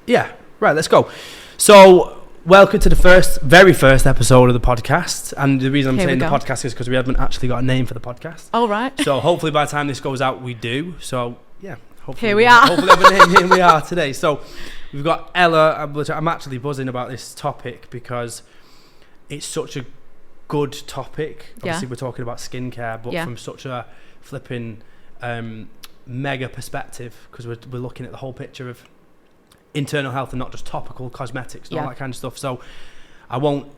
Yeah, right, let's go. So, welcome to the very first episode of the podcast. And the reason I'm saying the podcast is because we haven't actually got a name for the podcast. Oh, right. So, hopefully by the time this goes out, we do. So, yeah. Hopefully here we are. Hopefully have a name. Here we are today. So, we've got Ella. I'm actually buzzing about this topic because it's such a good topic. Obviously, we're talking about skincare, but from such a flipping mega perspective, because we're looking at the whole picture of internal health and not just topical cosmetics and all that kind of stuff. So I won't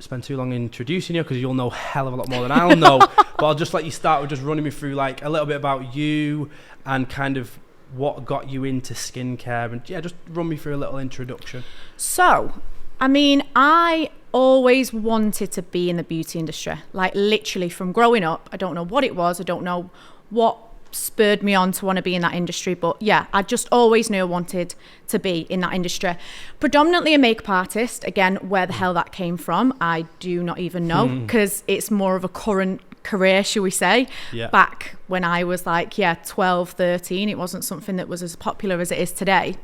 spend too long introducing you because you'll know a hell of a lot more than I'll know. But I'll just let you start with just running me through like a little bit about you and kind of what got you into skincare, and just run me through a little introduction. So, I mean, I always wanted to be in the beauty industry, like literally from growing up. I don't know what it was. I don't know what spurred me on to want to be in that industry, but I just always knew I wanted to be in that industry. Predominantly a makeup artist. Again, where the hell that came from, I do not even know, because it's more of a current career, shall we say. Back when I was like 12, 13, it wasn't something that was as popular as it is today.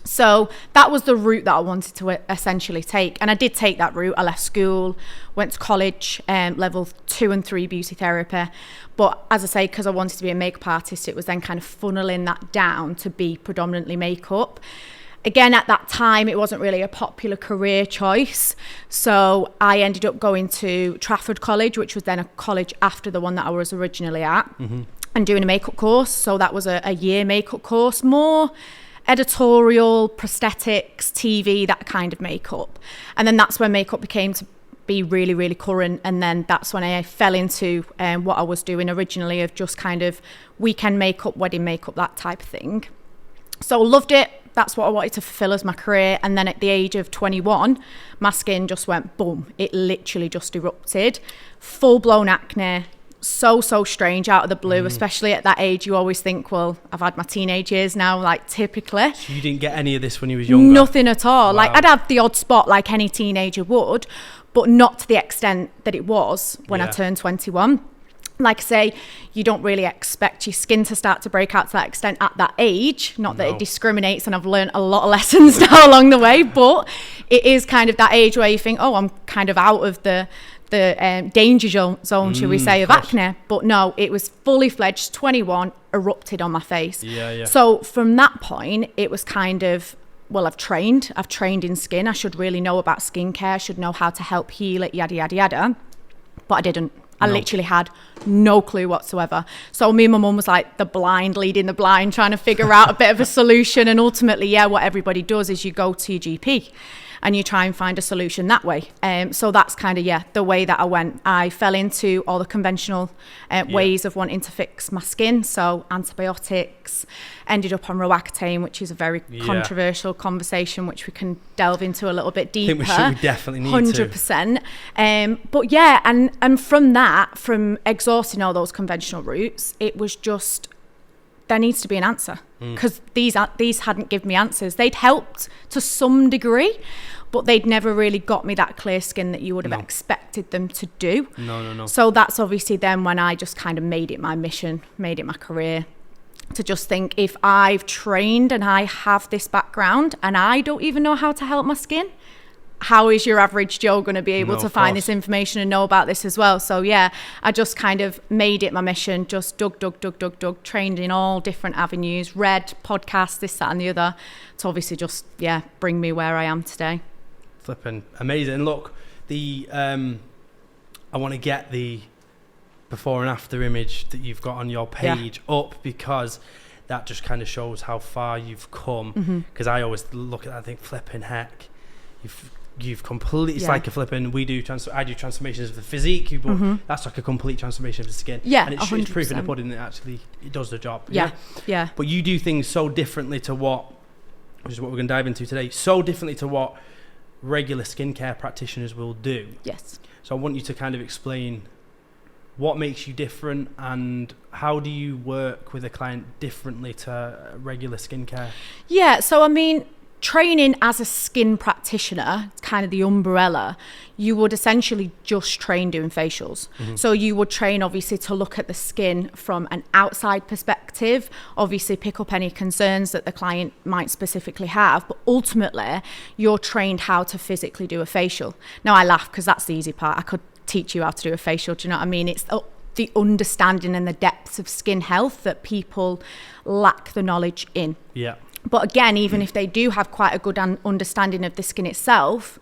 So that was the route that I wanted to essentially take. And I did take that route. I left school, went to college, level 2 and 3 beauty therapy. But as I say, because I wanted to be a makeup artist, it was then kind of funneling that down to be predominantly makeup. Again, at that time, it wasn't really a popular career choice. So I ended up going to Trafford College, which was then a college after the one that I was originally at, and doing a makeup course. So that was a year makeup course, more editorial, prosthetics, TV, that kind of makeup. And then that's when makeup became to be really, really current. And then that's when I fell into what I was doing originally of just kind of weekend makeup, wedding makeup, that type of thing. So loved it. That's what I wanted to fulfill as my career. And then at the age of 21, my skin just went boom. It literally just erupted. Full-blown acne. So strange out of the blue, especially at that age. You always think, well, I've had my teenage years now, like typically. So you didn't get any of this when you was younger? Nothing at all. Wow. Like I'd have the odd spot like any teenager would, but not to the extent that it was when I turned 21. Like I say, you don't really expect your skin to start to break out to that extent at that age. Not that it discriminates, and I've learned a lot of lessons now along the way, but it is kind of that age where you think, oh, I'm kind of out of the danger zone, should we say, of acne. But no, it was fully fledged, 21, erupted on my face. So from that point, it was kind of, well, I've trained in skin. I should really know about skincare. I should know how to help heal it, yada, yada, yada. But I didn't. I literally had no clue whatsoever. So me and my mum was like the blind leading the blind, trying to figure out a bit of a solution. And ultimately, what everybody does is you go to your GP and you try and find a solution that way. So that's kind of, the way that I went. I fell into all the conventional ways of wanting to fix my skin. So antibiotics, ended up on Roaccutane, which is a very controversial conversation, which we can delve into a little bit deeper. I think we definitely need 100%. But and from that, from exhausting all those conventional routes, it was just, there needs to be an answer, because these hadn't given me answers. They'd helped to some degree, but they'd never really got me that clear skin that you would have expected them to do. No. So that's obviously then when I just kind of made it my mission, made it my career, to just think, if I've trained and I have this background and I don't even know how to help my skin, how is your average Joe going to be able to find this information and know about this as well? So I just kind of made it my mission, just dug, trained in all different avenues, read podcasts, this, that and the other, to obviously just bring me where I am today. Flipping amazing. Look, I want to get the before and after image that you've got on your page up, because that just kind of shows how far you've come. Because I always look at that and think, flipping heck, you've completely, it's like a flipping, I do transformations of the physique, but that's like a complete transformation of the skin. And it's proof in the pudding that actually it does the job. But you do things so differently to which is what we're going to dive into today, so differently to what regular skincare practitioners will do. So I want you to kind of explain what makes you different, and how do you work with a client differently to regular skincare? So I mean, training as a skin practitioner, kind of the umbrella, you would essentially just train doing facials. So you would train obviously to look at the skin from an outside perspective, obviously pick up any concerns that the client might specifically have, but ultimately you're trained how to physically do a facial. Now I laugh because that's the easy part. I could teach you how to do a facial, do you know what I mean? It's the understanding and the depths of skin health that people lack the knowledge in. Yeah. But again, even if they do have quite a good understanding of the skin itself,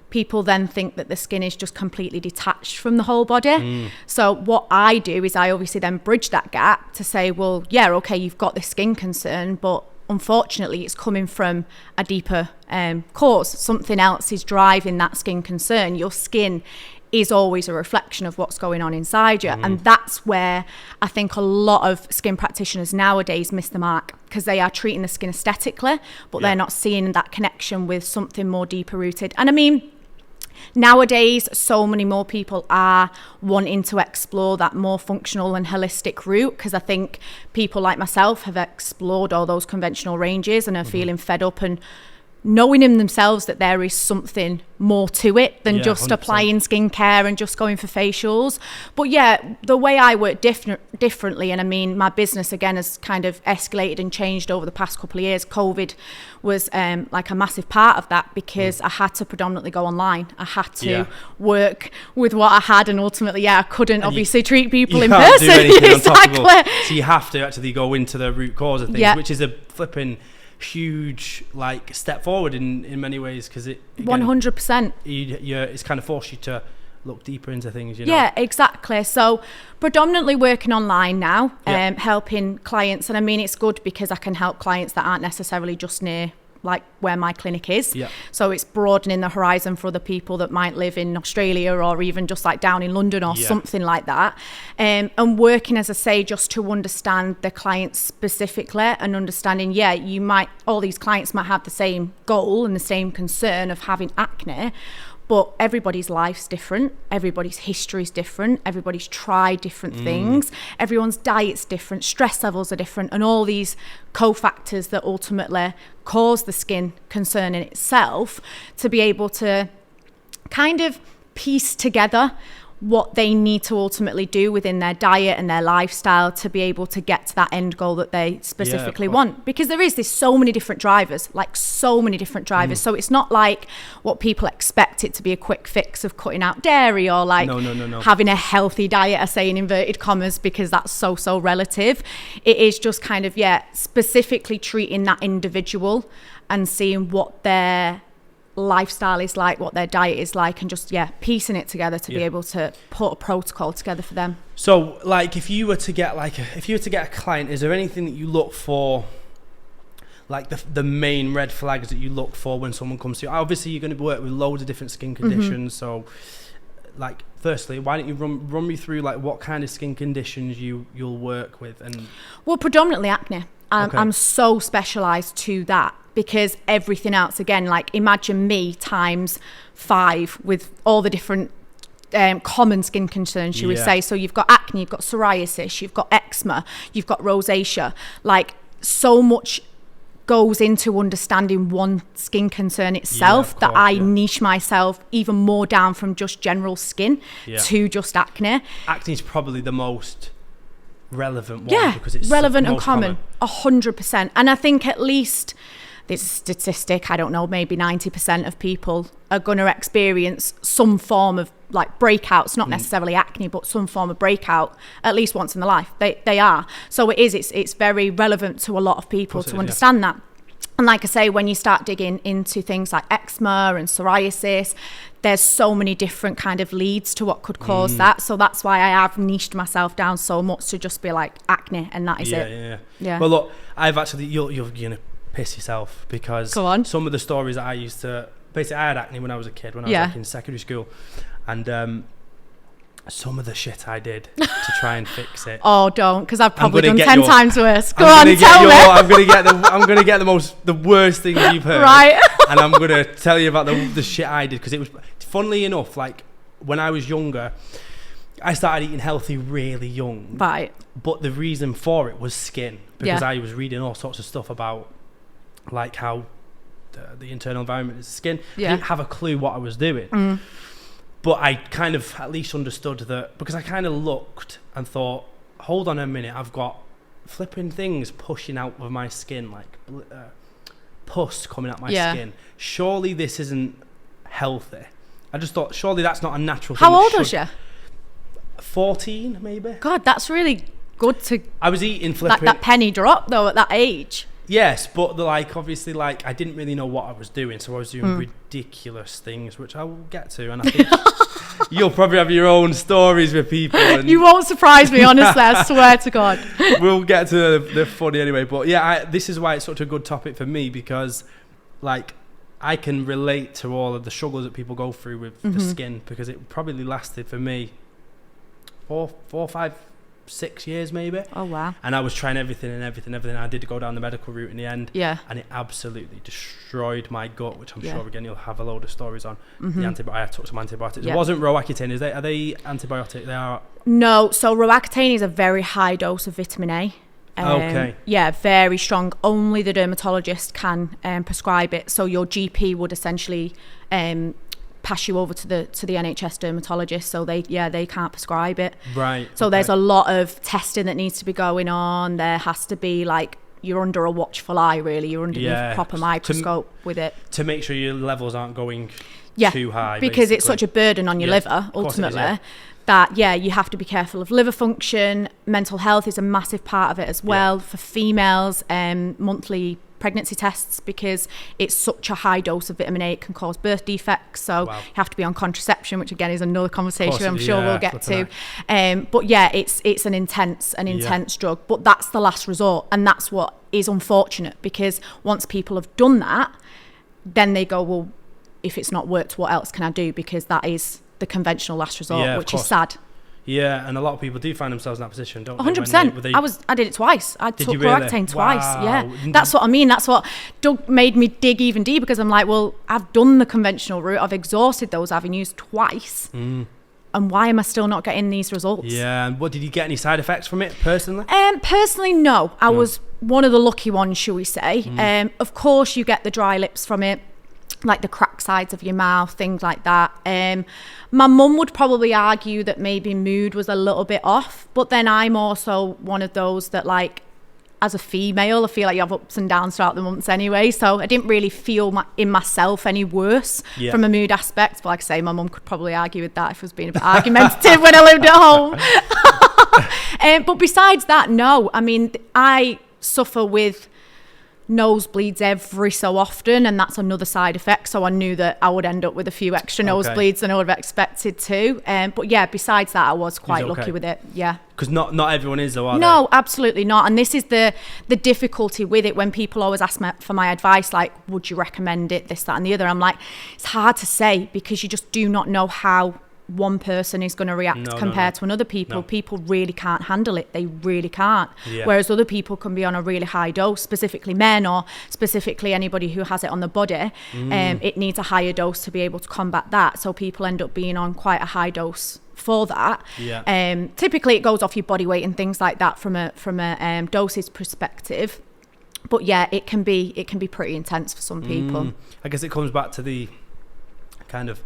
people then think that the skin is just completely detached from the whole body. So what I do is I obviously then bridge that gap to say, well, yeah, okay, you've got this skin concern, but unfortunately it's coming from a deeper cause. Something else is driving that skin concern. Your skin is always a reflection of what's going on inside you. And that's where I think a lot of skin practitioners nowadays miss the mark, because they are treating the skin aesthetically, but they're not seeing that connection with something more deeper rooted. And I mean, nowadays, so many more people are wanting to explore that more functional and holistic route, because I think people like myself have explored all those conventional ranges and are feeling fed up and knowing in themselves that there is something more to it than just 100%. applying skincare and just going for facials. But yeah, the way I work differently, and I mean, my business again has kind of escalated and changed over the past couple of years. COVID was like a massive part of that, because I had to predominantly go online. I had to work with what I had, and ultimately, I couldn't obviously treat people in person. Do anything exactly. on top of, so you have to actually go into the root cause of things, which is a flipping huge like step forward in many ways, because it again, 100%. It's kind of forced you to look deeper into things, you know. Yeah, exactly. So predominantly working online now, helping clients, and I mean it's good because I can help clients that aren't necessarily just near like where my clinic is. So it's broadening the horizon for other people that might live in Australia or even just like down in London or something like that. And working, as I say, just to understand the client specifically, and understanding, all these clients might have the same goal and the same concern of having acne, but everybody's life's different, everybody's history is different, everybody's tried different things, everyone's diet's different, stress levels are different, and all these cofactors that ultimately cause the skin concern in itself, to be able to kind of piece together what they need to ultimately do within their diet and their lifestyle to be able to get to that end goal that they specifically want. Because there is so many different drivers. So it's not like what people expect it to be, a quick fix of cutting out dairy or no. having a healthy diet, I say in inverted commas, because that's so relative. It is just kind of, specifically treating that individual and seeing what their lifestyle is like, what their diet is like, and just piecing it together to be able to put a protocol together for them. So like if you were to get a client, is there anything that you look for, like the main red flags that you look for when someone comes to you? Obviously you're going to work with loads of different skin conditions, so like firstly, why don't you run me through like what kind of skin conditions you'll work with? And well, predominantly acne. I'm so specialised to that, because everything else, again, like imagine me times 5 with all the different common skin concerns, you would say. So you've got acne, you've got psoriasis, you've got eczema, you've got rosacea. Like so much goes into understanding one skin concern itself that I niche myself even more down from just general skin to just acne. Acne is probably the most relevant one, because it's relevant and common. 100%. And I think at least this statistic, I don't know, maybe 90% of people are going to experience some form of like breakouts, not necessarily acne, but some form of breakout at least once in their life. They are. So it's very relevant to a lot of people to understand that. And like I say, when you start digging into things like eczema and psoriasis, there's so many different kind of leads to what could cause that. So that's why I have niched myself down so much to just be like acne, and that is it. Yeah. Well, look, I've actually, you're going to piss yourself, because some of the stories that I used to, basically I had acne when I was a kid, when I was like in secondary school, and some of the shit I did to try and fix it. Oh, don't, because I've probably done 10 times worse. Go on, tell me. I'm gonna get the worst things you've heard, right? And I'm gonna tell you about the shit I did, because it was, funnily enough, like when I was younger, I started eating healthy really young, right? But the reason for it was skin, because I was reading all sorts of stuff about like how the internal environment is the skin. Yeah. I didn't have a clue what I was doing. But I kind of at least understood that, because I kind of looked and thought, hold on a minute, I've got flipping things pushing out of my skin, like pus coming out my skin. Surely this isn't healthy. I just thought, surely that's not a natural thing. How old was you? 14, maybe. God, that's really good to... I was eating flipping... That penny drop, though, at that age. Yes, but obviously, I didn't really know what I was doing, so I was doing ridiculous things, which I will get to, and I think you'll probably have your own stories with people. And you won't surprise me, honestly, I swear to God. We'll get to the funny anyway, but yeah, this is why it's such a good topic for me, because, I can relate to all of the struggles that people go through with the skin, because it probably lasted for me 4, 5, 6 years maybe. Oh wow. And I was trying everything. I did go down the medical route in the end, and it absolutely destroyed my gut, which I'm sure again you'll have a load of stories on. I took some antibiotics. It wasn't Roaccutane. Are they antibiotic? They are. No, so Roaccutane is a very high dose of vitamin A. Okay. Yeah, very strong. Only the dermatologist can prescribe it. So your GP would essentially pass you over to the NHS dermatologist, so they can't prescribe it. Right. So there's a lot of testing that needs to be going on. There has to be you're under a watchful eye, really. You're under a proper microscope with it to make sure your levels aren't going too high. Because basically it's such a burden on your liver ultimately. That you have to be careful of liver function. Mental health is a massive part of it as well for females. Monthly pregnancy tests, because it's such a high dose of vitamin A, it can cause birth defects, so you have to be on contraception, which again is another conversation I'm sure we'll get to. But yeah, it's an intense drug, but that's the last resort, and that's what is unfortunate, because once people have done that, then they go, well, if it's not worked, what else can I do? Because that is the conventional last resort, which is sad. Yeah, and a lot of people do find themselves in that position, don't 100%. they? I did it twice. I took Roaccutane twice. Wow. Yeah, that's what I mean. That's what made me dig even deeper, because I'm like, well, I've done the conventional route. I've exhausted those avenues twice. And why am I still not getting these results? Yeah, and did you get any side effects from it personally? Personally, no. I was one of the lucky ones, shall we say. Of course, you get the dry lips from it, like the cracked sides of your mouth, things like that. My mum would probably argue that maybe mood was a little bit off, but then I'm also one of those that, as a female, I feel like you have ups and downs throughout the months anyway, so I didn't really feel in myself any worse from a mood aspect. But like I say, my mum could probably argue with that if I was being a bit argumentative when I lived at home. But besides that, no. I mean, I suffer with nosebleeds every so often, and that's another side effect, so I knew that I would end up with a few extra nosebleeds than I would have expected to. But yeah, besides that, I was quite lucky with it. Yeah, because not everyone is, though, are they? No, absolutely not. And this is the difficulty with it, when people always ask me for my advice, like, would you recommend it, this, that and the other. I'm like, it's hard to say, because you just do not know how one person is going to react compared to another people. People really can't handle it. They really can't. Whereas other people can be on a really high dose, specifically men, or specifically anybody who has it on the body. It needs a higher dose to be able to combat that. So people end up being on quite a high dose for that. Typically it goes off your body weight and things like that from a dosage perspective. But yeah, it can be pretty intense for some people. I guess it comes back to the kind of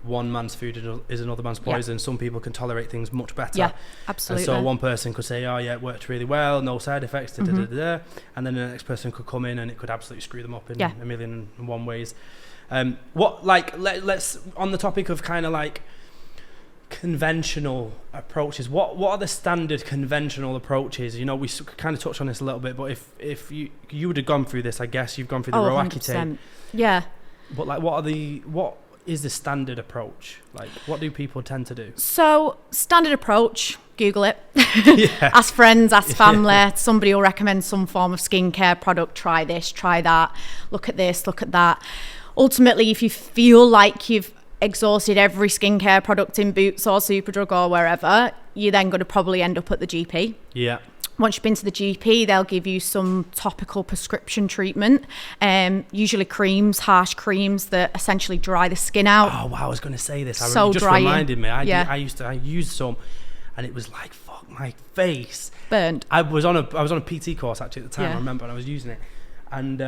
one man's food is another man's poison. Some people can tolerate things much better. Yeah, absolutely. And so one person could say, oh yeah, it worked really well, no side effects, and then the next person could come in and it could absolutely screw them up in a million and one ways. Let's on the topic of kind of conventional approaches, what are the standard conventional approaches? You know, we kind of touched on this a little bit, but if you would have gone through this, I guess you've gone through the Roaccutane. Yeah. But what is the standard approach? What do people tend to do? So standard approach, Google it. Ask friends, ask family. Somebody will recommend some form of skincare product. Try this, try that. Look at this, look at that. Ultimately, if you feel like you've exhausted every skincare product in Boots or Superdrug or wherever, you're then going to probably end up at the GP. Yeah. Once you've been to the GP, they'll give you some topical prescription treatment, usually creams, harsh creams that essentially dry the skin out. Oh, wow, I was going to say this. You just reminded me. I used some, and it was like, fuck, my face. Burned. I was on a PT course, actually, at the time, I remember, and I was using it. and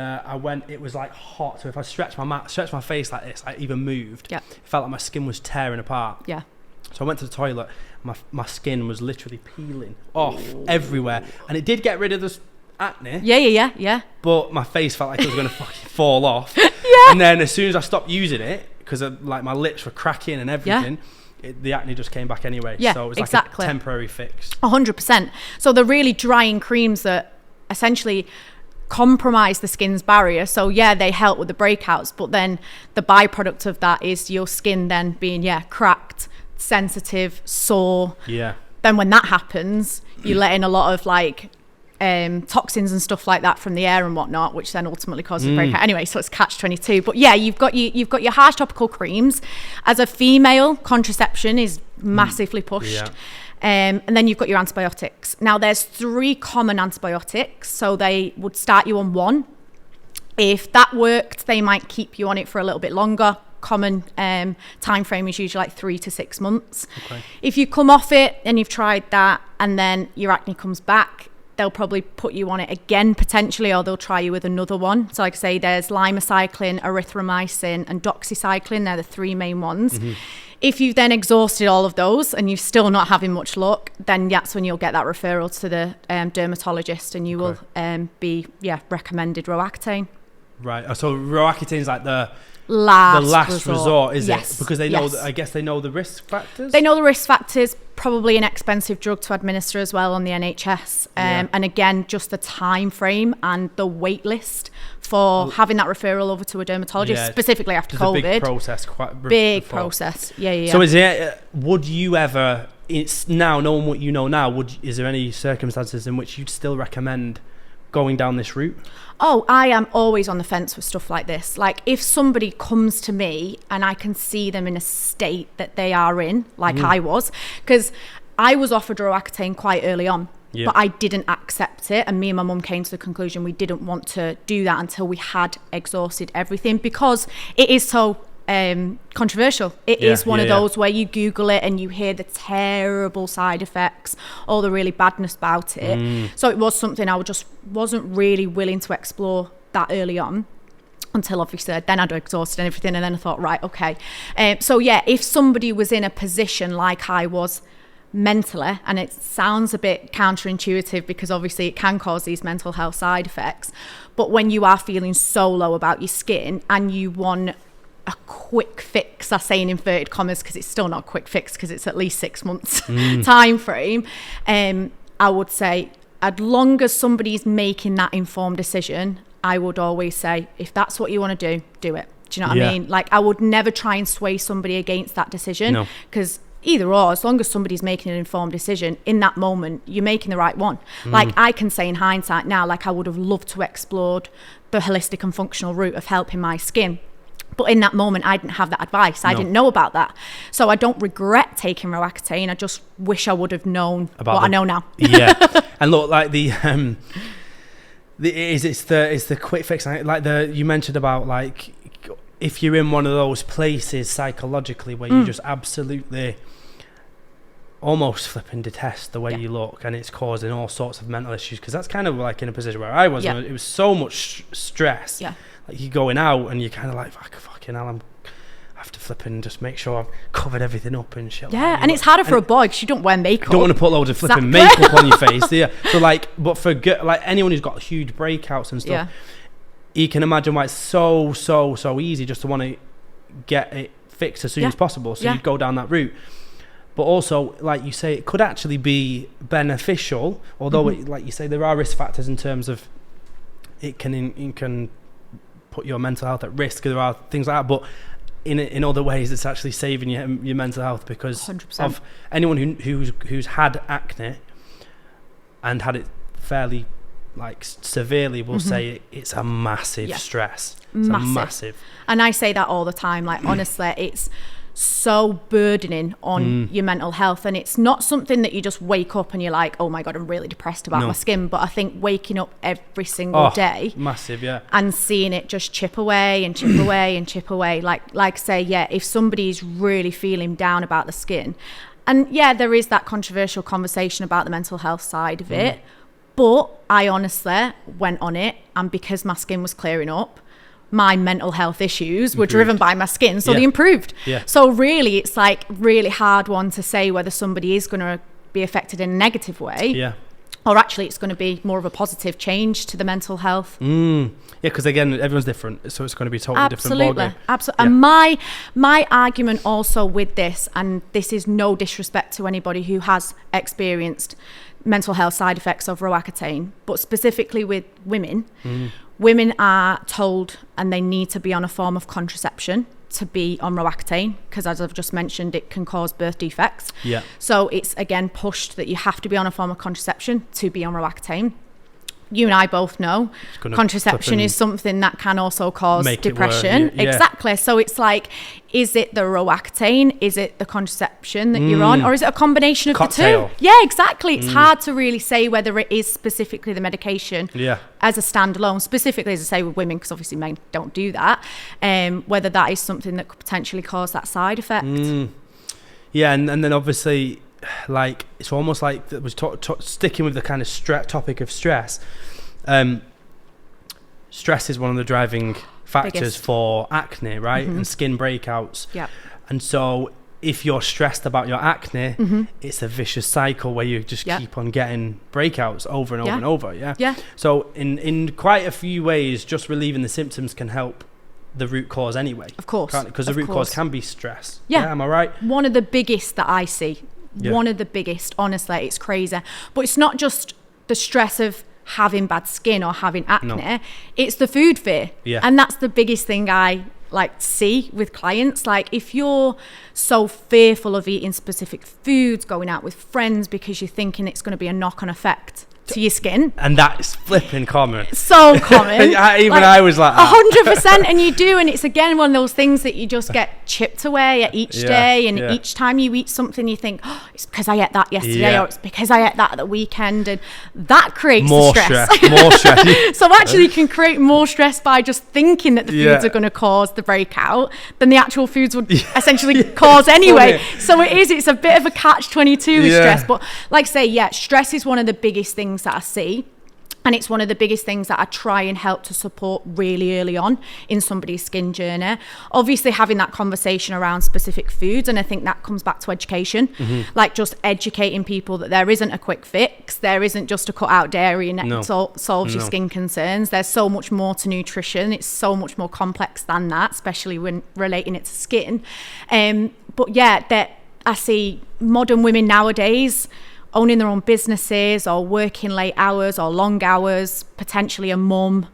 it was like hot. So if I stretched my face like this, I even moved. Yeah. It felt like my skin was tearing apart. Yeah. So I went to the toilet. My skin was literally peeling off everywhere, and it did get rid of the acne. Yeah. But my face felt like it was going to fucking fall off. Yeah. And then as soon as I stopped using it, because like my lips were cracking and everything, the acne just came back anyway. Yeah, so it was like a temporary fix. 100%. So they're really drying creams that essentially compromise the skin's barrier. So yeah, they help with the breakouts, but then the byproduct of that is your skin then being cracked, sensitive, sore. Yeah. Then when that happens, you let in a lot of like toxins and stuff like that from the air and whatnot, which then ultimately causes a breakout. Anyway, so it's catch-22. But yeah, you've got your harsh topical creams. As a female, contraception is massively pushed. Yeah. And then you've got your antibiotics. Now there's 3 common antibiotics, so they would start you on 1. If that worked, they might keep you on it for a little bit longer. Common time frame is usually like 3 to 6 months. Okay. If you come off it and you've tried that and then your acne comes back, they'll probably put you on it again potentially, or they'll try you with another one. So like I say, there's limacycline, erythromycin and doxycycline. They're the 3 main ones. If you've then exhausted all of those and you're still not having much luck, then that's when you'll get that referral to the dermatologist, and you will be recommended Roaccutane. Right. So Roaccutane is like the last resort, is yes. it? Because they know, I guess they know the risk factors? They know the risk factors, probably an expensive drug to administer as well on the NHS. And again, just the time frame and the wait list for having that referral over to a dermatologist, specifically after COVID. It's a big process. Big process. Yeah. So is it, would you ever, it's now, knowing what you know now, is there any circumstances in which you'd still recommend going down this route? Oh, I am always on the fence with stuff like this. Like if somebody comes to me and I can see them in a state that they are in, like I was, because I was offered Roaccutane quite early on, but I didn't accept it. And me and my mum came to the conclusion we didn't want to do that until we had exhausted everything, because it is so controversial. It is one of those where you Google it and you hear the terrible side effects, all the really badness about it. So it was something I just wasn't really willing to explore that early on, until obviously then I'd exhausted and everything, and then I thought, right, okay. So yeah, if somebody was in a position like I was mentally, and it sounds a bit counterintuitive because obviously it can cause these mental health side effects, but when you are feeling so low about your skin and you want a quick fix, I say in inverted commas because it's still not a quick fix because it's at least 6 months time frame, I would say as long as somebody's making that informed decision, I would always say, if that's what you want to do, do it. Do you know what I mean? Like I would never try and sway somebody against that decision, because either or, as long as somebody's making an informed decision in that moment, you're making the right one. Like I can say in hindsight now, like I would have loved to explore the holistic and functional route of helping my skin. But in that moment, I didn't have that advice. I didn't know about that. So I don't regret taking Roaccutane. I just wish I would have known about I know now. And look, like it's the quick fix. Like you mentioned about, like, if you're in one of those places psychologically where you just absolutely almost flipping detest the way you look, and it's causing all sorts of mental issues, because that's kind of like in a position where I was. It was so much stress. Like you're going out and you're kind of like, fucking hell, I have to flip and just make sure I've covered everything up and shit. And it's harder for a boy because you don't wear makeup. You don't want to put loads of flipping makeup on your face, do you? So like, but for like anyone who's got huge breakouts and stuff, you can imagine why it's so easy just to want to get it fixed as soon as possible. So you go down that route. But also, like you say, it could actually be beneficial, although it, like you say, there are risk factors in terms of it can put your mental health at risk. There are things like that, but in other ways, it's actually saving your mental health, because 100%. Of anyone who's had acne and had it fairly like severely will say it's a massive stress. It's massive. And I say that all the time. Like honestly, it's so burdening on your mental health, and it's not something that you just wake up and you're like, oh my god, I'm really depressed about my skin. But I think waking up every single day, massive, and seeing it just chip away and chip away and chip away, like say, if somebody's really feeling down about the skin, and there is that controversial conversation about the mental health side of it, But I honestly went on it, and because my skin was clearing up, my mental health issues were driven by my skin, so they improved. So really, it's like really hard one to say whether somebody is going to be affected in a negative way, or actually it's going to be more of a positive change to the mental health. Because again, everyone's different, so it's going to be a totally different ballgame. Absolutely. And my argument also with this, and this is no disrespect to anybody who has experienced mental health side effects of Roaccutane, but specifically with women, women are told and they need to be on a form of contraception to be on Roaccutane, because as I've just mentioned, it can cause birth defects. So it's again pushed that you have to be on a form of contraception to be on Roaccutane. You and I both know contraception is something that can also cause depression. Exactly. So it's like, is it the Roaccutane? Is it the contraception that you're on? Or is it a combination of the two? Yeah, exactly. It's hard to really say whether it is specifically the medication as a standalone, specifically, as I say, with women, because obviously men don't do that, whether that is something that could potentially cause that side effect. Yeah, and then obviously, like, it's almost like that was sticking with the kind of topic of stress. Stress is one of the driving factors for acne, right? And skin breakouts. And so if you're stressed about your acne, it's a vicious cycle where you just keep on getting breakouts over and over and over. So in quite a few ways, just relieving the symptoms can help the root cause anyway. Of course. Because the root cause can be stress. Am I right? One of the biggest that I see. One of the biggest, honestly, it's crazy. But it's not just the stress of having bad skin or having acne, it's the food fear. And that's the biggest thing I like see with clients. Like, if you're so fearful of eating specific foods, going out with friends because you're thinking it's going to be a knock-on effect to your skin, and that's flipping common. So common. I was like 100%. And you do, and it's again one of those things that you just get chipped away at each day, and each time you eat something you think, oh, it's because I ate that yesterday, or it's because I ate that at the weekend, and that creates more stress. More stress. So actually you can create more stress by just thinking that the foods are going to cause the breakout than the actual foods would essentially cause anyway. So it's a bit of a catch-22 with stress. But like I say, stress is one of the biggest things that I see, and it's one of the biggest things that I try and help to support really early on in somebody's skin journey. Obviously having that conversation around specific foods, and I think that comes back to education, like just educating people that there isn't a quick fix, there isn't just to cut out dairy and it solves your skin concerns. There's so much more to nutrition. It's so much more complex than that, especially when relating it to skin. But that I see modern women nowadays owning their own businesses or working late hours or long hours, potentially a mum,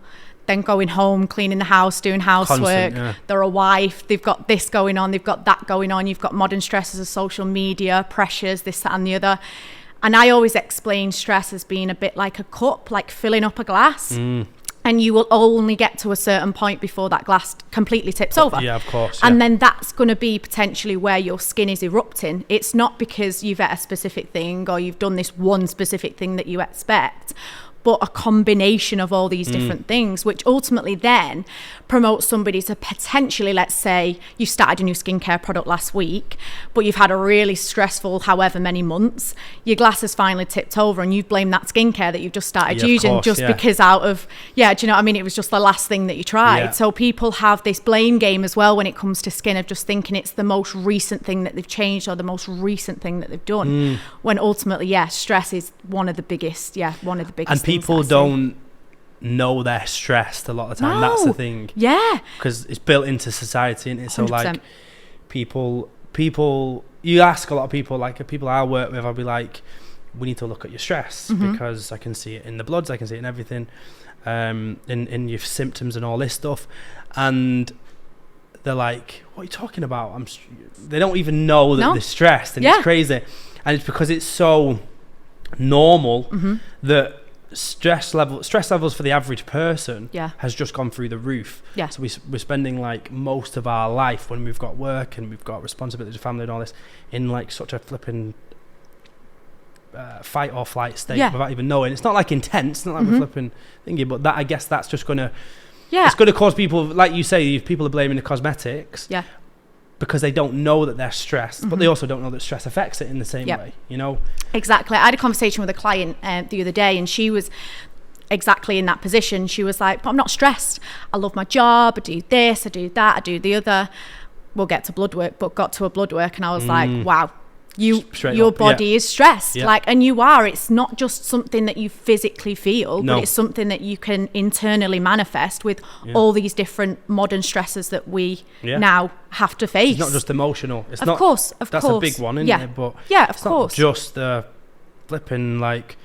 then going home, cleaning the house, doing housework. They're a wife, they've got this going on, they've got that going on, you've got modern stresses of social media, pressures, this, that and the other. And I always explain stress as being a bit like a cup, like filling up a glass. And you will only get to a certain point before that glass completely tips over. Yeah, of course. And then that's going to be potentially where your skin is erupting. It's not because you've ate a specific thing or you've done this one specific thing that you expect, but a combination of all these different things, which ultimately then promotes somebody to potentially, let's say you started a new skincare product last week, but you've had a really stressful however many months, your glass has finally tipped over and you blame that skincare that you've just started using because out of, do you know what I mean? It was just the last thing that you tried. So people have this blame game as well when it comes to skin, of just thinking it's the most recent thing that they've changed or the most recent thing that they've done, when ultimately, stress is one of the biggest, and people don't know they're stressed a lot of the time. That's the thing. Because it's built into society, and it's so 100%. Like people, you ask a lot of people, like people I work with, I'll be like, we need to look at your stress because I can see it in the bloods, I can see it in everything, in your symptoms and all this stuff. And they're like, what are you talking about? They don't even know that they're stressed, and it's crazy. And it's because it's so normal that stress levels for the average person has just gone through the roof. So we're spending like most of our life, when we've got work and we've got responsibility to family and all this, in like such a flipping fight or flight state without even knowing. It's not like intense, it's not like we're flipping thingy, but that, I guess that's just gonna it's gonna cause people, like you say, if people are blaming the cosmetics, because they don't know that they're stressed, but they also don't know that stress affects it in the same way, you know? Exactly. I had a conversation with a client the other day, and she was exactly in that position. She was like, but I'm not stressed. I love my job. I do this, I do that, I do the other. We'll get to blood work, but got to a blood work, and I was like, wow, your body is stressed. Like, and you are. It's not just something that you physically feel, but it's something that you can internally manifest with all these different modern stresses that we now have to face. It's not just emotional. It's of course. That's a big one, isn't it? But of course. Not just the flipping like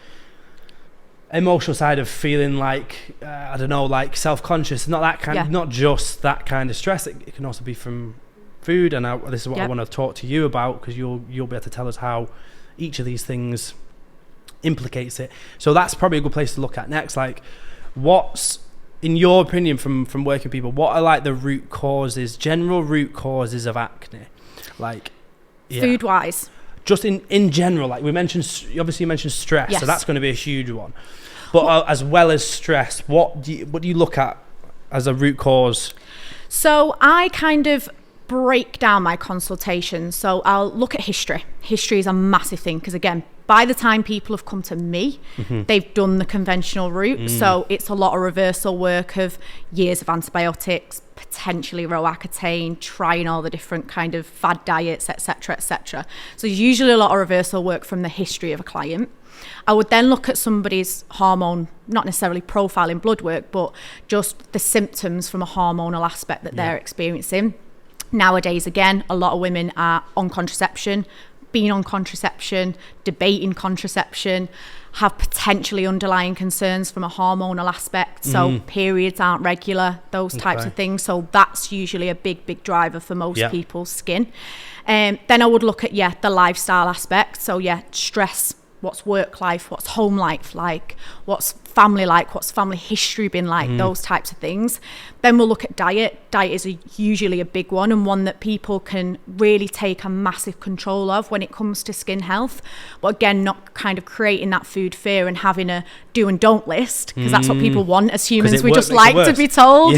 emotional side of feeling like I don't know, like self-conscious. Not that kind. Not just that kind of stress. It can also be from food, and this is what I want to talk to you about, because you'll be able to tell us how each of these things implicates it. So that's probably a good place to look at next. Like, what's, in your opinion, from working with people, what are like the root causes, general root causes of acne? Like, food wise, just in general. Like, we mentioned, obviously you mentioned stress, so that's going to be a huge one, but as well as stress, what do you look at as a root cause? So I kind of break down my consultation. So I'll look at history. History is a massive thing, because again, by the time people have come to me, they've done the conventional route. So it's a lot of reversal work of years of antibiotics, potentially Roaccutane, trying all the different kind of fad diets, etc., etc. So there's usually a lot of reversal work from the history of a client. I would then look at somebody's hormone, not necessarily profiling blood work, but just the symptoms from a hormonal aspect that they're experiencing. Nowadays, again, a lot of women are on contraception, being on contraception, debating contraception, have potentially underlying concerns from a hormonal aspect. So periods aren't regular, those types of things. So that's usually a big driver for most people's skin. Then I would look at, the lifestyle aspect. So stress. What's work life, what's home life like, what's family like, what's family history been like, those types of things. Then we'll look at diet. Diet is usually a big one, and one that people can really take a massive control of when it comes to skin health. But again, not kind of creating that food fear and having a do and don't list, because that's what people want as humans. We just like to be told,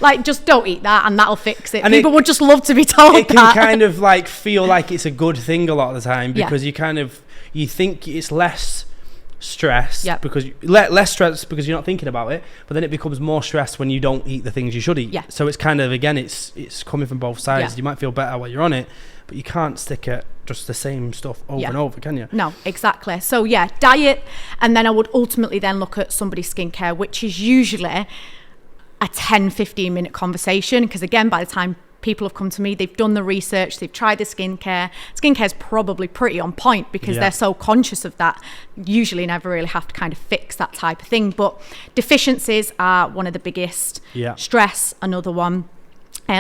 like, just don't eat that and that'll fix it. And people would just love to be told that. It can kind of like feel like it's a good thing a lot of the time, because you think it's less stress because less stress because you're not thinking about it, but then it becomes more stress when you don't eat the things you should eat. So it's kind of, again, it's coming from both sides. You might feel better while you're on it, but you can't stick at just the same stuff over and over, can you? No, exactly. So diet, and then I would ultimately then look at somebody's skincare, which is usually a 10-15 minute conversation, because again, by the time people have come to me, they've done the research, they've tried the skincare is probably pretty on point, because they're so conscious of that, usually never really have to kind of fix that type of thing. But deficiencies are one of the biggest. Stress, another one.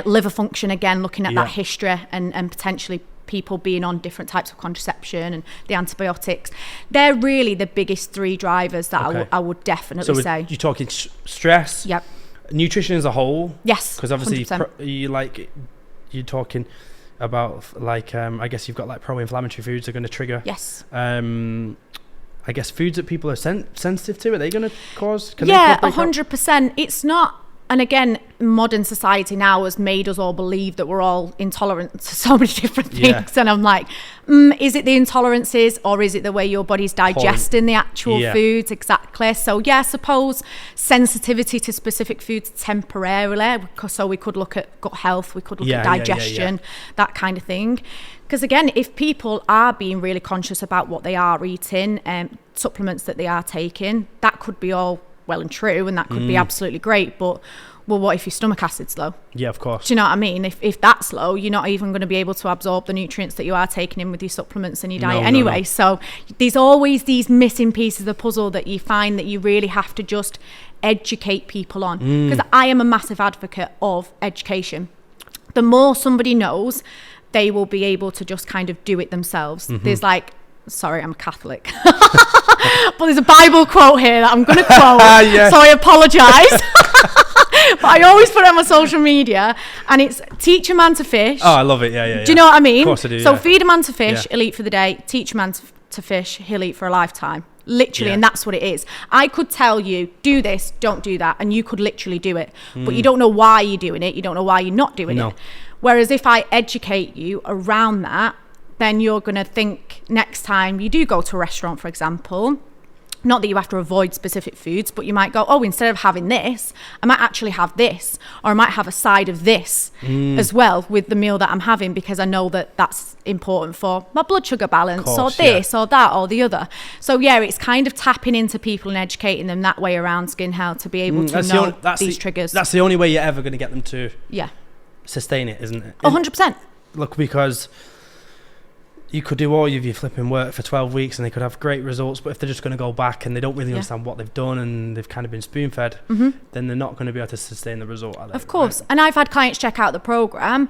Liver function, again, looking at that history and potentially people being on different types of contraception and the antibiotics. They're really the biggest three drivers that I would definitely say. You're talking stress, nutrition as a whole, because obviously you're talking about like I guess you've got like pro-inflammatory foods are going to trigger. I guess foods that people are sensitive to, are they going to cause? 100%. It's not. And again, modern society now has made us all believe that we're all intolerant to so many different things. And I'm like, is it the intolerances, or is it the way your body's digesting the actual foods? Exactly. So I suppose sensitivity to specific foods temporarily. So we could look at gut health, we could look at digestion, that kind of thing. Because again, if people are being really conscious about what they are eating, supplements that they are taking, that could be all well and true, and that could be absolutely great, but what if your stomach acid's low? Of course. Do you know what I mean? If that's low, you're not even going to be able to absorb the nutrients that you are taking in with your supplements and your diet anyway. So there's always these missing pieces of the puzzle that you find that you really have to just educate people on, because I am a massive advocate of education. The more somebody knows, they will be able to just kind of do it themselves. There's like, sorry, I'm a Catholic. But there's a Bible quote here that I'm going to quote, so I apologise. But I always put it on my social media, and it's teach a man to fish. Oh, I love it. Do you know what I mean? Of course I do. So feed a man to fish, he'll eat for the day. Teach a man to fish, he'll eat for a lifetime. literally, and that's what it is. I could tell you, do this, don't do that, and you could literally do it, but you don't know why you're doing it, you don't know why you're not doing it. Whereas if I educate you around that, then you're going to think next time you do go to a restaurant, for example, not that you have to avoid specific foods, but you might go, oh, instead of having this, I might actually have this, or I might have a side of this as well with the meal that I'm having, because I know that that's important for my blood sugar balance, or this or that or the other. So yeah, it's kind of tapping into people and educating them that way around skin health to be able to know these triggers. That's the only way you're ever going to get them to sustain it, isn't it? 100%. Look, because you could do all of your flipping work for 12 weeks and they could have great results, but if they're just going to go back and they don't really understand what they've done and they've kind of been spoon-fed, then they're not going to be able to sustain the result, are they? Of course. Right? And I've had clients check out the program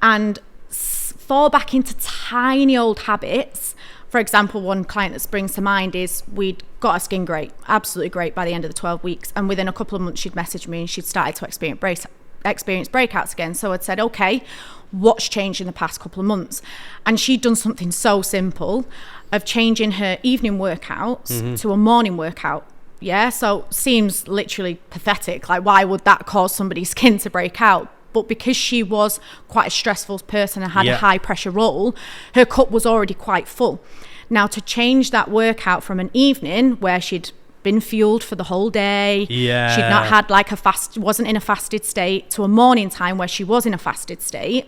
and fall back into tiny old habits. For example, one client that springs to mind is we'd got her skin great, absolutely great by the end of the 12 weeks. And within a couple of months, she'd messaged me and she'd started to experience breakouts again. So I'd said, okay, what's changed in the past couple of months? And she'd done something so simple of changing her evening workouts to a morning workout. Yeah, so seems literally pathetic. Like, why would that cause somebody's skin to break out? But because she was quite a stressful person and had a high pressure role, her cup was already quite full. Now, to change that workout from an evening where she'd been fueled for the whole day, she'd not had like wasn't in a fasted state, to a morning time where she was in a fasted state,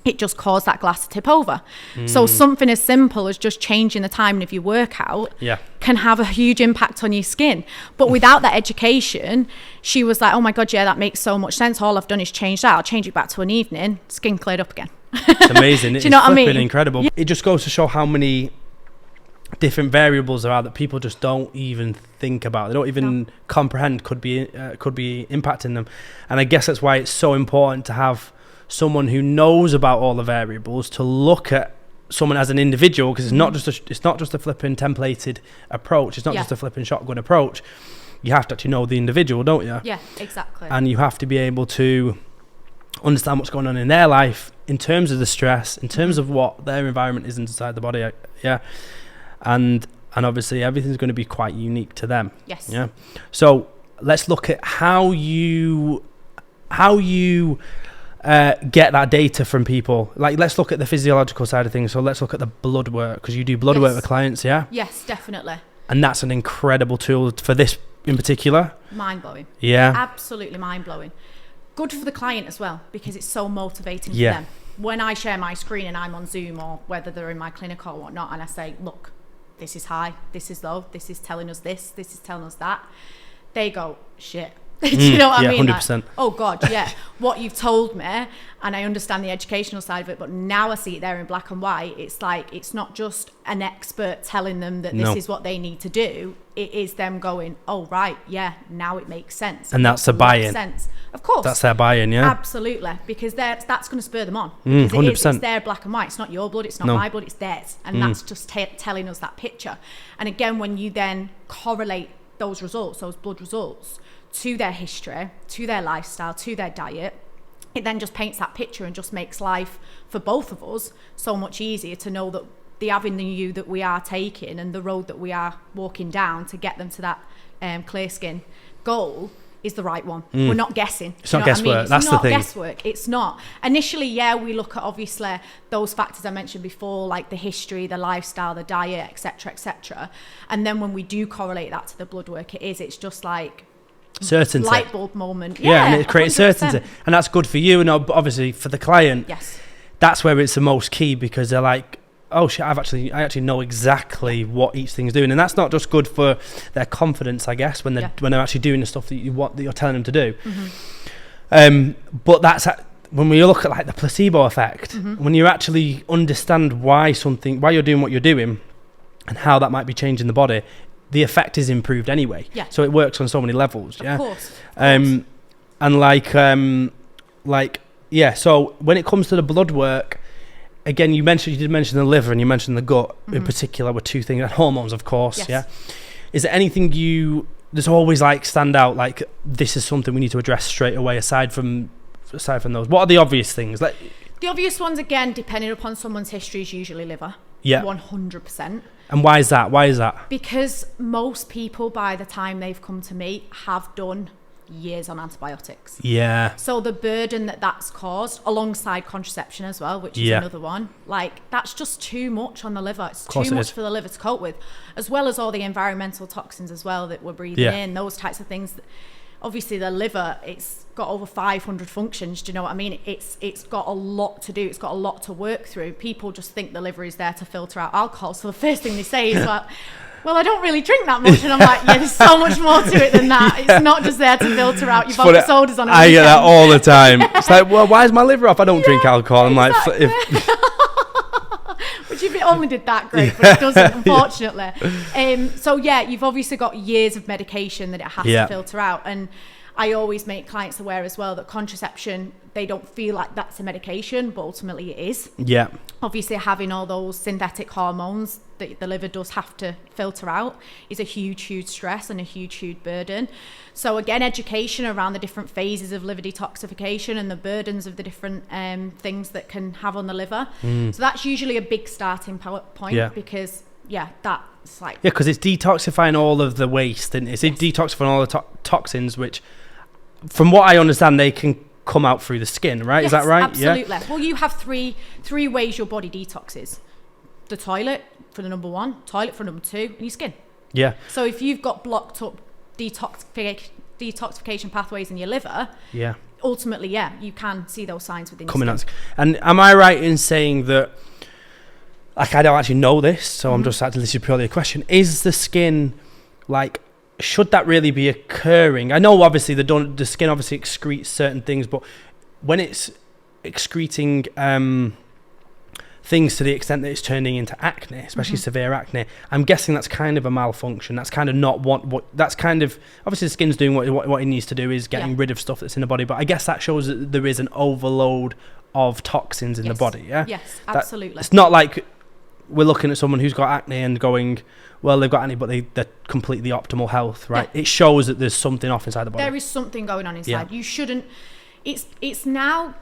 it just caused that glass to tip over. So something as simple as just changing the timing of your workout can have a huge impact on your skin. But without that education, she was like, oh my God, that makes so much sense. All I've done is change that. I'll change it back to an evening, skin cleared up again. It's amazing. Do you know what I mean? Incredible. Yeah. It just goes to show how many different variables there are that people just don't even think about. They don't even comprehend could be impacting them. And I guess that's why it's so important to have someone who knows about all the variables to look at someone as an individual, because it's not just a flipping templated approach. It's not just a flipping shotgun approach. You have to actually know the individual, don't you? Yeah, exactly. And you have to be able to understand what's going on in their life in terms of the stress, in terms of what their environment is inside the body. And obviously everything's going to be quite unique to them. Yes. Yeah. So let's look at how you get that data from people. Like, let's look at the physiological side of things. So let's look at the blood work, because you do blood work with clients, yeah? Yes, definitely. And that's an incredible tool for this in particular. Mind-blowing. Yeah. Absolutely mind-blowing. Good for the client as well, because it's so motivating for them. When I share my screen and I'm on Zoom, or whether they're in my clinic or whatnot, and I say, look, this is high, this is low, this is telling us this is telling us that, they go, shit. Do you know what I mean? 100%. Like, oh God, what you've told me, and I understand the educational side of it, but now I see it there in black and white. It's like, it's not just an expert telling them that this is what they need to do. It is them going, oh right, now it makes sense. And that's a buy-in. Sense. Of course. That's their buy-in, yeah? Absolutely, because that's going to spur them on. Because 100%. It's their black and white. It's not your blood, it's not my blood, it's theirs. And that's just telling us that picture. And again, when you then correlate those results, those blood results, to their history, to their lifestyle, to their diet, it then just paints that picture and just makes life for both of us so much easier to know that the avenue that we are taking and the road that we are walking down to get them to that clear skin goal is the right one. We're not guessing. It's not guesswork. That's the thing. It's not guesswork. It's not. Initially, we look at obviously those factors I mentioned before, like the history, the lifestyle, the diet, etc., etc. And then when we do correlate that to the blood work, it's just like certainty, light bulb moment. And it creates 100%. Certainty, and that's good for you and obviously for the client. Yes, that's where it's the most key, because they're like, oh shit, I actually know exactly what each thing's doing, and that's not just good for their confidence, I guess, when they're actually doing the stuff that you're telling them to do. But that's when we look at like the placebo effect, when you actually understand why you're doing what you're doing and how that might be changing the body, the effect is improved anyway. So it works on so many levels. Of course. And so when it comes to the blood work, again, you did mention the liver and you mentioned the gut in particular were two things, and hormones, of course. Is there anything there's always like stand out, like this is something we need to address straight away aside from those? What are the obvious things? The obvious ones, again, depending upon someone's history, is usually liver. 100%. And why is that? Because most people, by the time they've come to me, have done years on antibiotics. Yeah. So the burden that's caused, alongside contraception as well, which is another one, like that's just too much on the liver. It's too much for the liver to cope with, as well as all the environmental toxins as well that we're breathing in, those types of things. Obviously the liver, it's got over 500 functions. Do you know what I mean? It's got a lot to do. It's got a lot to work through. People just think the liver is there to filter out alcohol. So the first thing they say is, well, I don't really drink that much. And I'm like, yeah, there's so much more to it than that. It's not just there to filter out your vodka sodas on a weekend. I get that all the time. It's like, well, why is my liver off? I don't drink alcohol. I'm exactly. Which if it only did that, great, but it doesn't, unfortunately. So yeah, you've obviously got years of medication that it has to filter out. And I always make clients aware as well that contraception, they don't feel like that's a medication, but ultimately it is. Yeah. Obviously having all those synthetic hormones that the liver does have to filter out is a huge stress and a huge burden. So again, education around the different phases of liver detoxification and the burdens of the different things that can have on the liver. So that's usually a big starting point because that's like... Yeah, because it's detoxifying all of the waste, and it's detoxifying all the toxins, which from what I understand, they can come out through the skin, right? Yes, is that right? Absolutely. Yeah. Well, you have three ways your body detoxes. The toilet for the number one, toilet for number two, and your skin. Yeah. So if you've got blocked up detoxification pathways in your liver, ultimately, you can see those signs within your skin. And am I right in saying that, like, I don't actually know this, so I'm just actually, this is purely a question. Is the skin, like, should that really be occurring? I know obviously the skin obviously excretes certain things, but when it's excreting things to the extent that it's turning into acne, especially severe acne, I'm guessing that's kind of a malfunction. That's kind of not what that's kind of, obviously the skin's doing what it needs to do, is getting rid of stuff that's in the body, but I guess that shows that there is an overload of toxins in the body. Yes, absolutely. It's not like we're looking at someone who's got acne and going, well, they've got acne, but they're completely optimal health, right? It shows that there's something off inside the body. There is something going on inside. You shouldn't... It's now...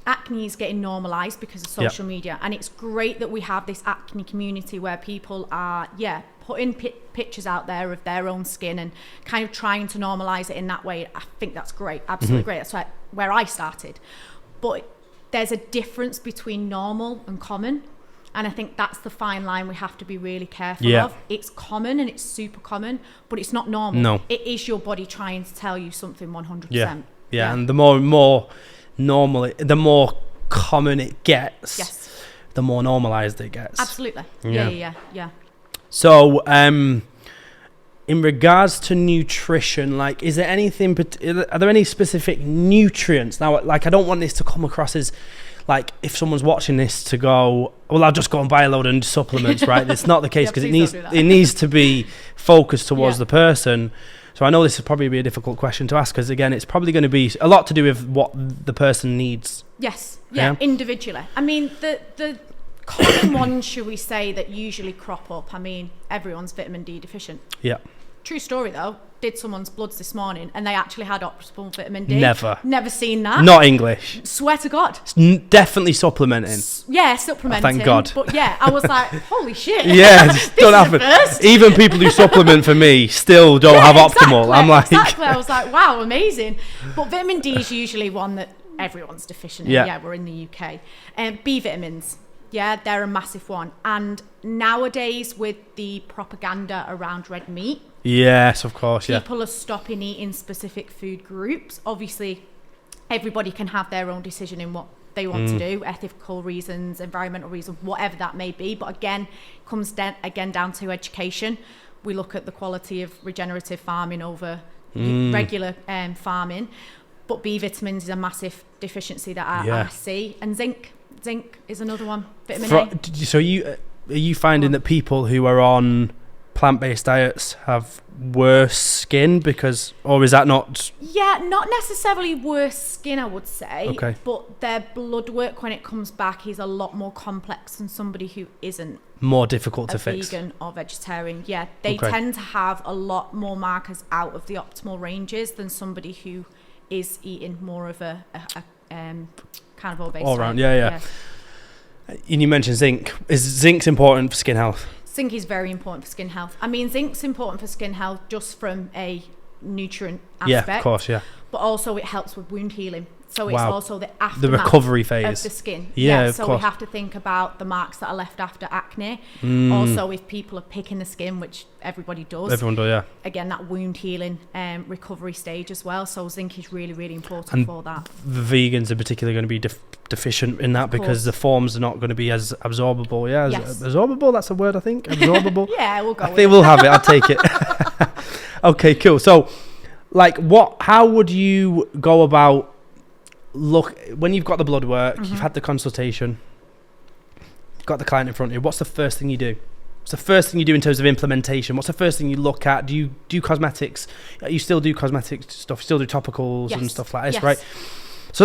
Acne is getting normalised because of social media, and it's great that we have this acne community where people are, putting pictures out there of their own skin and kind of trying to normalise it in that way. I think that's great, absolutely great. That's where I started. But there's a difference between normal and common. And I think that's the fine line we have to be really careful of. It's common and it's super common, but it's not normal. No. It is your body trying to tell you something 100%. Yeah. And the more normal, the more common it gets, the more normalized it gets. Absolutely. Yeah. So, in regards to nutrition, like, is there anything, are there any specific nutrients? Now, like, I don't want this to come across as, like, if someone's watching this to go, well, I'll just go and buy a load of supplements, right? It's not the case, because it needs to be focused towards the person. So I know this is probably be a difficult question to ask, because again, it's probably going to be a lot to do with what the person needs. Yes, individually. I mean, the common ones, should we say, that usually crop up. I mean, everyone's vitamin D deficient. Yeah. True story though. Did someone's bloods this morning and they actually had optimal vitamin D. Never seen that. Not English. Swear to God. Definitely supplementing. Supplementing. Oh, thank God. But I was like, holy shit. Yeah, this don't happen. Even people who supplement for me still don't have optimal. I'm like, I was like, wow, amazing. But vitamin D is usually one that everyone's deficient in. Yeah, we're in the UK. B vitamins. Yeah, they're a massive one. And nowadays, with the propaganda around red meat, yes, of course, people are stopping eating specific food groups. Obviously, everybody can have their own decision in what they want to do, ethical reasons, environmental reasons, whatever that may be. But again, it comes down to education. We look at the quality of regenerative farming over regular farming. But B vitamins is a massive deficiency that I see. And zinc is another one. Vitamin A. So are you finding that people who are on plant-based diets have worse skin or is that not? Yeah, not necessarily worse skin, I would say. Okay. But their blood work when it comes back is a lot more complex than somebody who isn't more difficult to fix. Vegan or vegetarian. Yeah, they tend to have a lot more markers out of the optimal ranges than somebody who is eating more of a carnivore based all around. Yeah. And you mentioned zinc. Is zinc's important for skin health? Zinc is very important for skin health. I mean, zinc's important for skin health just from a nutrient aspect. Yeah, of course, yeah. But also it helps with wound healing. So it's also the aftermath, the recovery phase of the skin. Yeah, of so course. we have to think about the marks that are left after acne. Also, if people are picking the skin, which everybody does. Everyone does, yeah. Again, that wound healing recovery stage as well. So zinc is really, really important for that. The vegans are particularly going to be deficient in that because the forms are not going to be as absorbable. Yeah, absorbable, that's a word, I think. Absorbable. Yeah, we'll go with it. I think we'll have it. I'll take it. Okay, cool. So, like, how would you go about when you've got the blood work, you've had the consultation, you've got the client in front of you, what's the first thing you do? What's the first thing you do in terms of implementation? What's the first thing you look at? Do you do cosmetics? You still do cosmetic stuff, you still do topicals and stuff like this, right? So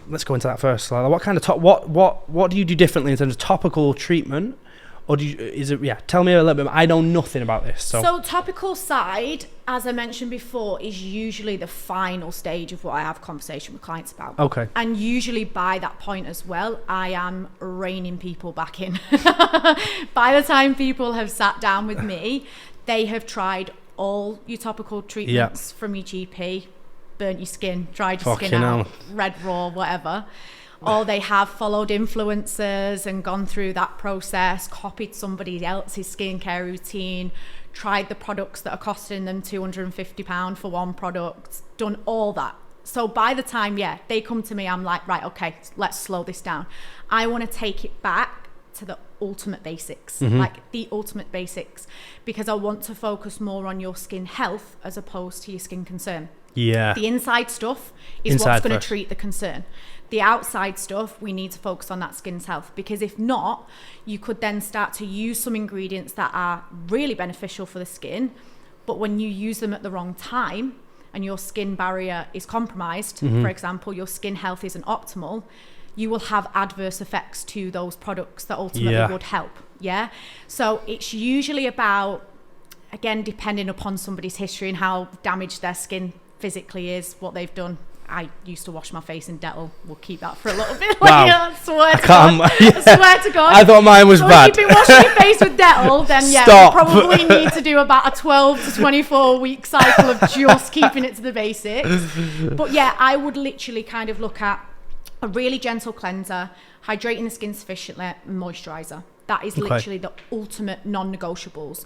let's go into that first. Like, what kind of what do you do differently in terms of topical treatment? Or tell me a little bit. I know nothing about this. So topical side, as I mentioned before, is usually the final stage of what I have conversation with clients about. Okay. And usually by that point as well, I am reining people back in. By the time people have sat down with me, they have tried all your topical treatments from your GP, burnt your skin, dried your skin out, red raw, whatever. Or they have followed influencers and gone through that process, copied somebody else's skincare routine, tried the products that are costing them £250 for one product, done all that. So by the time, they come to me, I'm like, right, okay, let's slow this down. I want to take it back to the ultimate basics, like the ultimate basics, because I want to focus more on your skin health as opposed to your skin concern. Yeah. The inside stuff is what's going to treat the concern. The outside stuff, we need to focus on that skin's health, because if not, you could then start to use some ingredients that are really beneficial for the skin, but when you use them at the wrong time and your skin barrier is compromised, for example, your skin health isn't optimal, you will have adverse effects to those products that ultimately would help. Yeah. So it's usually about, again, depending upon somebody's history and how damaged their skin physically is, what they've done. I used to wash my face in Dettol. We'll keep that for a little bit. Wow. I swear to God. I thought mine was bad. If you've been washing your face with Dettol, then you probably need to do about a 12 to 24 week cycle of just keeping it to the basics. But I would literally kind of look at a really gentle cleanser, hydrating the skin sufficiently, moisturizer. That is literally the ultimate non-negotiables.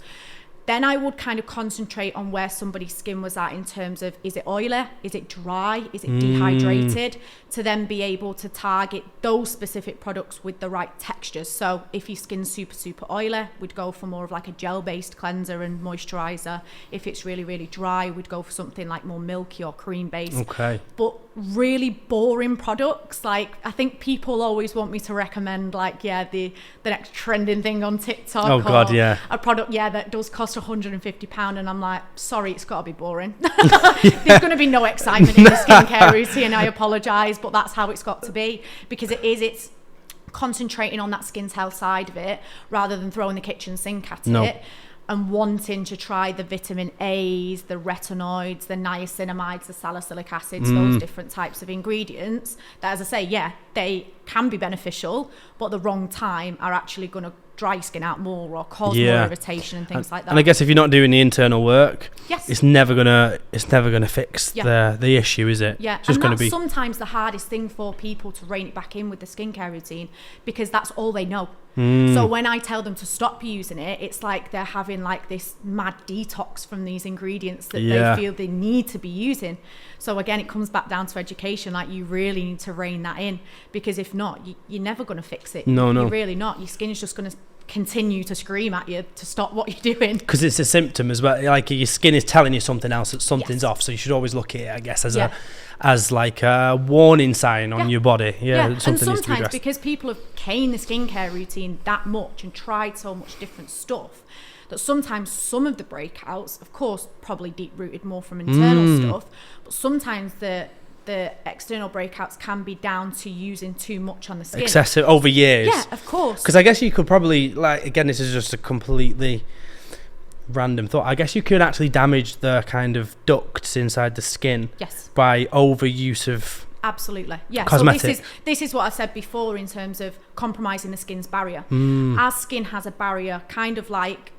Then I would kind of concentrate on where somebody's skin was at in terms of, is it oily? Is it dry? Is it dehydrated? To then be able to target those specific products with the right textures. So if your skin's super, super oily, we'd go for more of like a gel-based cleanser and moisturizer. If it's really, really dry, we'd go for something like more milky or cream-based. Okay. But really boring products, like I think people always want me to recommend like, the next trending thing on TikTok. Oh God, yeah. A product, that does cost £150, and I'm like, sorry, it's got to be boring. There's going to be no excitement in the skincare routine. I apologise, but that's how it's got to be, because it's concentrating on that skin's health side of it rather than throwing the kitchen sink at it and wanting to try the vitamin A's, the retinoids, the niacinamides, the salicylic acids, those different types of ingredients that, as I say, they can be beneficial, but at the wrong time are actually going to dry your skin out more or cause more irritation and things like that. And I guess if you're not doing the internal work, it's never gonna fix the issue, is it? Yeah, it's just and that's sometimes the hardest thing for people to rein it back in with the skincare routine, because that's all they know. So when I tell them to stop using it, it's like they're having like this mad detox from these ingredients that they feel they need to be using. So again, it comes back down to education. Like, you really need to rein that in, because if not, you're never going to fix it. No. You're really not. Your skin is just going to continue to scream at you to stop what you're doing, because it's a symptom as well. Like, your skin is telling you something else, that something's off. So you should always look at it, I guess, as like a warning sign on your body. And sometimes because people have caned the skincare routine that much and tried so much different stuff, that sometimes some of the breakouts, of course, probably deep rooted more from internal stuff, but sometimes the external breakouts can be down to using too much on the skin. Excessive over years. Yeah, of course. Because I guess you could probably, like, again, this is just a completely random thought. I guess you could actually damage the kind of ducts inside the skin by overuse of Absolutely. Yeah. Cosmetic. So this is what I said before in terms of compromising the skin's barrier. Our skin has a barrier kind of like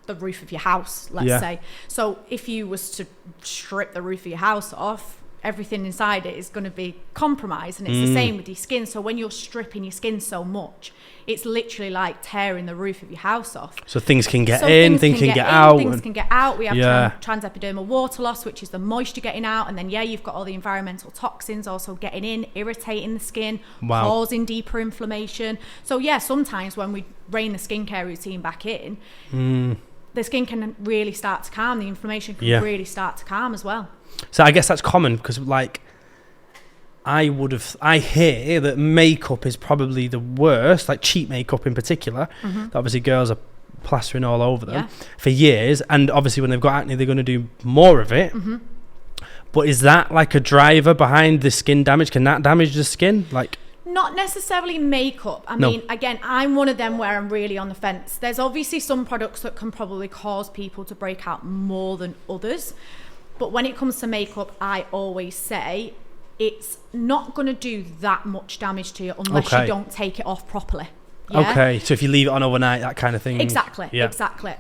the roof of your house, let's say. So if you was to strip the roof of your house off, everything inside it is going to be compromised, and it's the same with your skin. So when you're stripping your skin so much, it's literally like tearing the roof of your house off. So things can get in, things can get out. Things can get out. We have transepidermal water loss, which is the moisture getting out, and then you've got all the environmental toxins also getting in, irritating the skin, causing deeper inflammation. So sometimes when we rein the skincare routine back in, the skin can really start to calm. The inflammation can really start to calm as well. So I guess that's common because, like, I hear that makeup is probably the worst, like cheap makeup in particular. That obviously girls are plastering all over them for years, and obviously when they've got acne, they're going to do more of it. But is that like a driver behind the skin damage? Can that damage the skin? Like, not necessarily makeup. I mean, again, I'm one of them where I'm really on the fence. There's obviously some products that can probably cause people to break out more than others. But when it comes to makeup, I always say it's not going to do that much damage to you unless you don't take it off properly. Yeah? Okay, so if you leave it on overnight, that kind of thing. Exactly.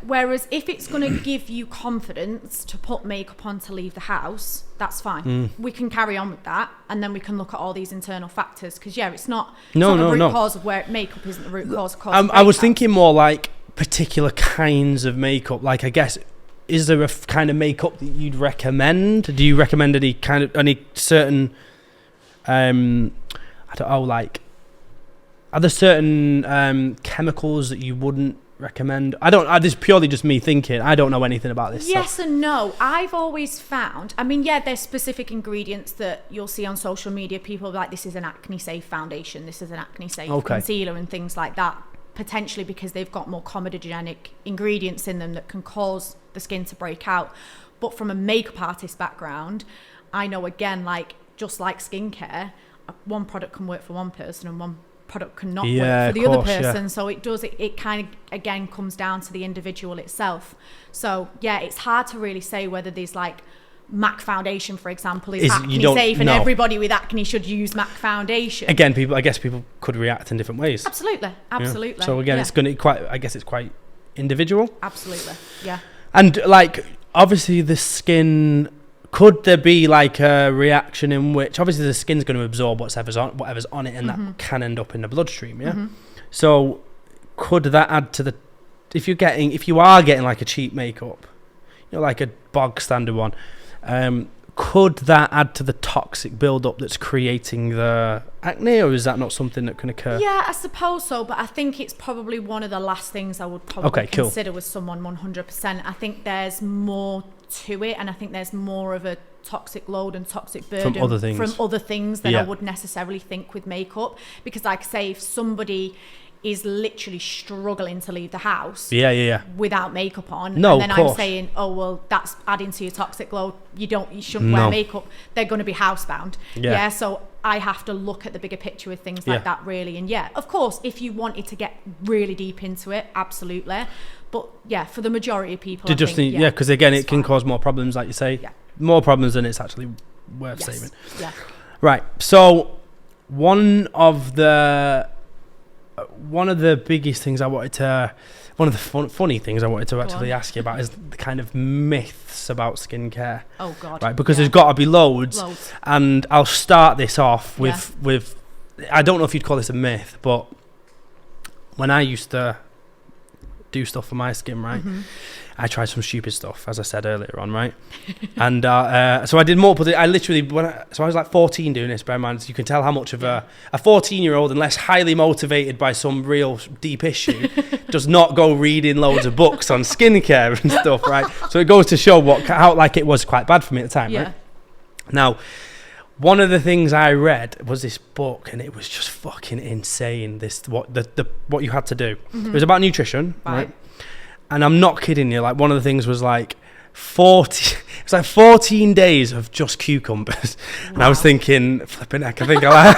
Whereas if it's going to give you confidence to put makeup on to leave the house, that's fine. We can carry on with that, and then we can look at all these internal factors, because it's not the root cause of where makeup isn't the root cause. I was thinking more like particular kinds of makeup. Like, I guess, is there a kind of makeup that you'd recommend? Do you recommend any certain I don't know, like, are there certain chemicals that you wouldn't recommend? This is purely just me thinking. I don't know anything about this Yes stuff. And no. I've always found, there's specific ingredients that you'll see on social media. People are like, this is an acne safe foundation, this is an acne safe concealer, and things like that, potentially because they've got more comedogenic ingredients in them that can cause the skin to break out. But from a makeup artist background, I know, again, like, just like skincare, one product can work for one person and one product cannot work for the other person. So it kind of, again, comes down to the individual itself. So it's hard to really say whether there's like MAC foundation, for example, is acne safe, and everybody with acne should use MAC foundation. Again, I guess people could react in different ways. Absolutely. So again, it's quite individual. Absolutely. Yeah. And like, obviously the skin, could there be like a reaction in which obviously the skin's going to absorb whatever's on it, and that can end up in the bloodstream, So could that add to the, if you are getting like a cheap makeup, like a bog standard one, could that add to the toxic build-up that's creating the acne, or is that not something that can occur? Yeah, I suppose so, but I think it's probably one of the last things I would probably consider with someone 100%. I think there's more to it, and I think there's more of a toxic load and toxic burden from other things than I would necessarily think with makeup. Because, like I say, if somebody is literally struggling to leave the house without makeup on, and then I'm saying, oh well, that's adding to your toxic load, you shouldn't wear makeup, they're going to be housebound. So I have to look at the bigger picture with things like that, really. And of course, if you wanted to get really deep into it, absolutely, but for the majority of people, because again, it can cause more problems, like you say, more problems than it's actually worth saving. Right, so one of the biggest things one of the funny things I wanted to actually ask you about is the kind of myths about skincare. Oh God! Right, because there's got to be loads, and I'll start this off with I don't know if you'd call this a myth, but when I used to do stuff for my skin, right, I tried some stupid stuff, as I said earlier on, right? And so I did multiple. I literally, so I was like 14 doing this. Bear in mind, so you can tell how much of a 14-year-old, unless highly motivated by some real deep issue, does not go reading loads of books on skincare and stuff, right? So it goes to show how like it was quite bad for me at the time, right? Now, one of the things I read was this book, and it was just fucking insane. What you had to do. It was about nutrition, right? And I'm not kidding you. Like, one of the things was like 14 days of just cucumbers. And I was thinking, flipping heck, I think I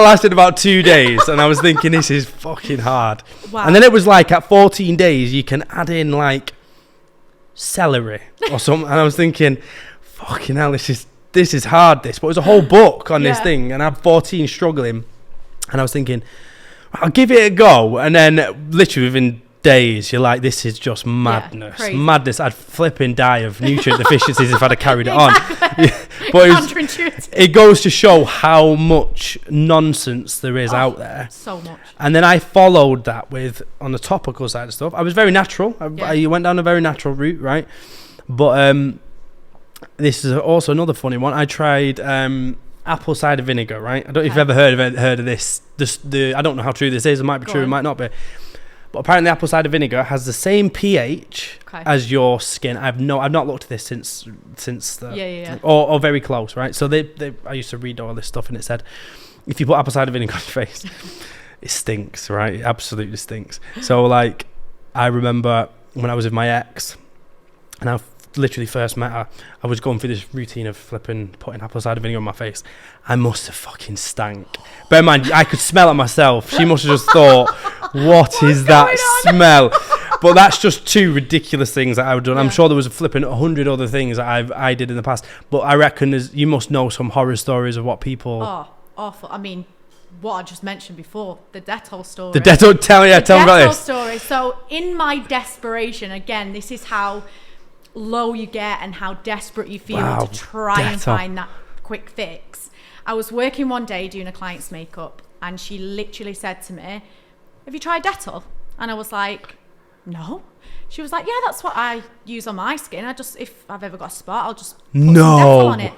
lasted about 2 days, and I was thinking, this is fucking hard. And then it was like, at 14 days, you can add in like celery or something. And I was thinking, fucking hell, this is is hard, but it was a whole book on this thing, and I'm 14 struggling, and I was thinking, I'll give it a go, and then literally within days, you're like, this is just madness. Madness. I'd flipping die of nutrient deficiencies if I'd have carried it on. But it goes to show how much nonsense there is out there. So much. And then I followed that with, on the topical side of stuff, I was very natural. I went down a very natural route, right? But this is also another funny one. I tried apple cider vinegar, right? I don't know if you've ever heard of this. I don't know how true this is. It might be true, it might not be. But apparently apple cider vinegar has the same pH as your skin. I've not looked at this since or very close, right? So I used to read all this stuff, and it said if you put apple cider vinegar on your face, it stinks, right? It absolutely stinks. So like, I remember when I was with my ex, and I literally first met her, I was going through this routine of putting apple cider vinegar on my face. I must have fucking stank. Bear in mind, I could smell it myself. She must have just thought, what is that smell? But that's just two ridiculous things that I've done. I'm sure there was a flipping 100 other things that I did in the past. But I reckon you must know some horror stories of what people... Oh, awful. I mean, what I just mentioned before, the Dettol story. The Dettol, tell me about this. Story. So in my desperation, again, this is how low you get and how desperate you feel to try and find that quick fix. I was working one day doing a client's makeup, and she literally said to me, have you tried Dettol? And I was like, no. She was like, yeah, that's what I use on my skin. If I've ever got a spot, I'll just put some Dettol on it.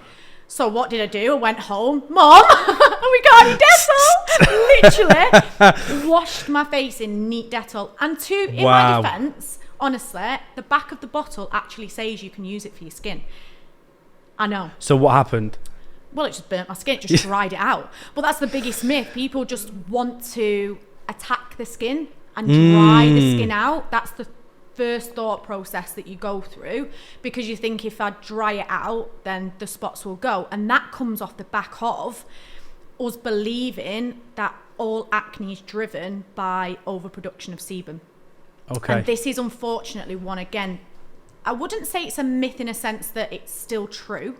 So what did I do? I went home, Mom, we got any Dettol? Literally washed my face in neat Dettol. And in my defense, honestly, the back of the bottle actually says you can use it for your skin. I know. So what happened? Well, it just burnt my skin. It just dried it out. But that's the biggest myth. People just want to attack the skin and dry the skin out. That's the first thought process that you go through, because you think if I dry it out, then the spots will go. And that comes off the back of us believing that all acne is driven by overproduction of sebum. Okay. And this is unfortunately one, again, I wouldn't say it's a myth in a sense that it's still true,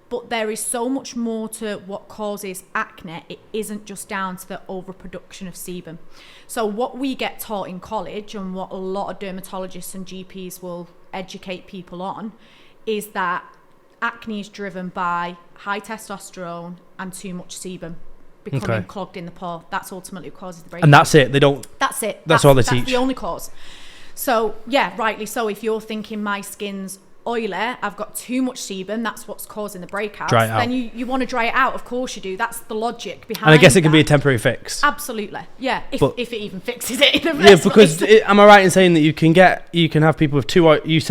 but there is so much more to what causes acne. It isn't just down to the overproduction of sebum. So what we get taught in college, and what a lot of dermatologists and GPs will educate people on, is that acne is driven by high testosterone and too much sebum becoming clogged in the pore. That's ultimately what causes the breakdown. And that's it. That's it. That's all they teach. That's the only cause. So yeah, rightly so. If you're thinking my skin's oily, I've got too much sebum, that's what's causing the breakouts, then you want to dry it out. Of course you do. That's the logic behind it. And I guess it can be a temporary fix. Absolutely. Yeah. If it even fixes it in the first because am I right in saying that you can have people with I think you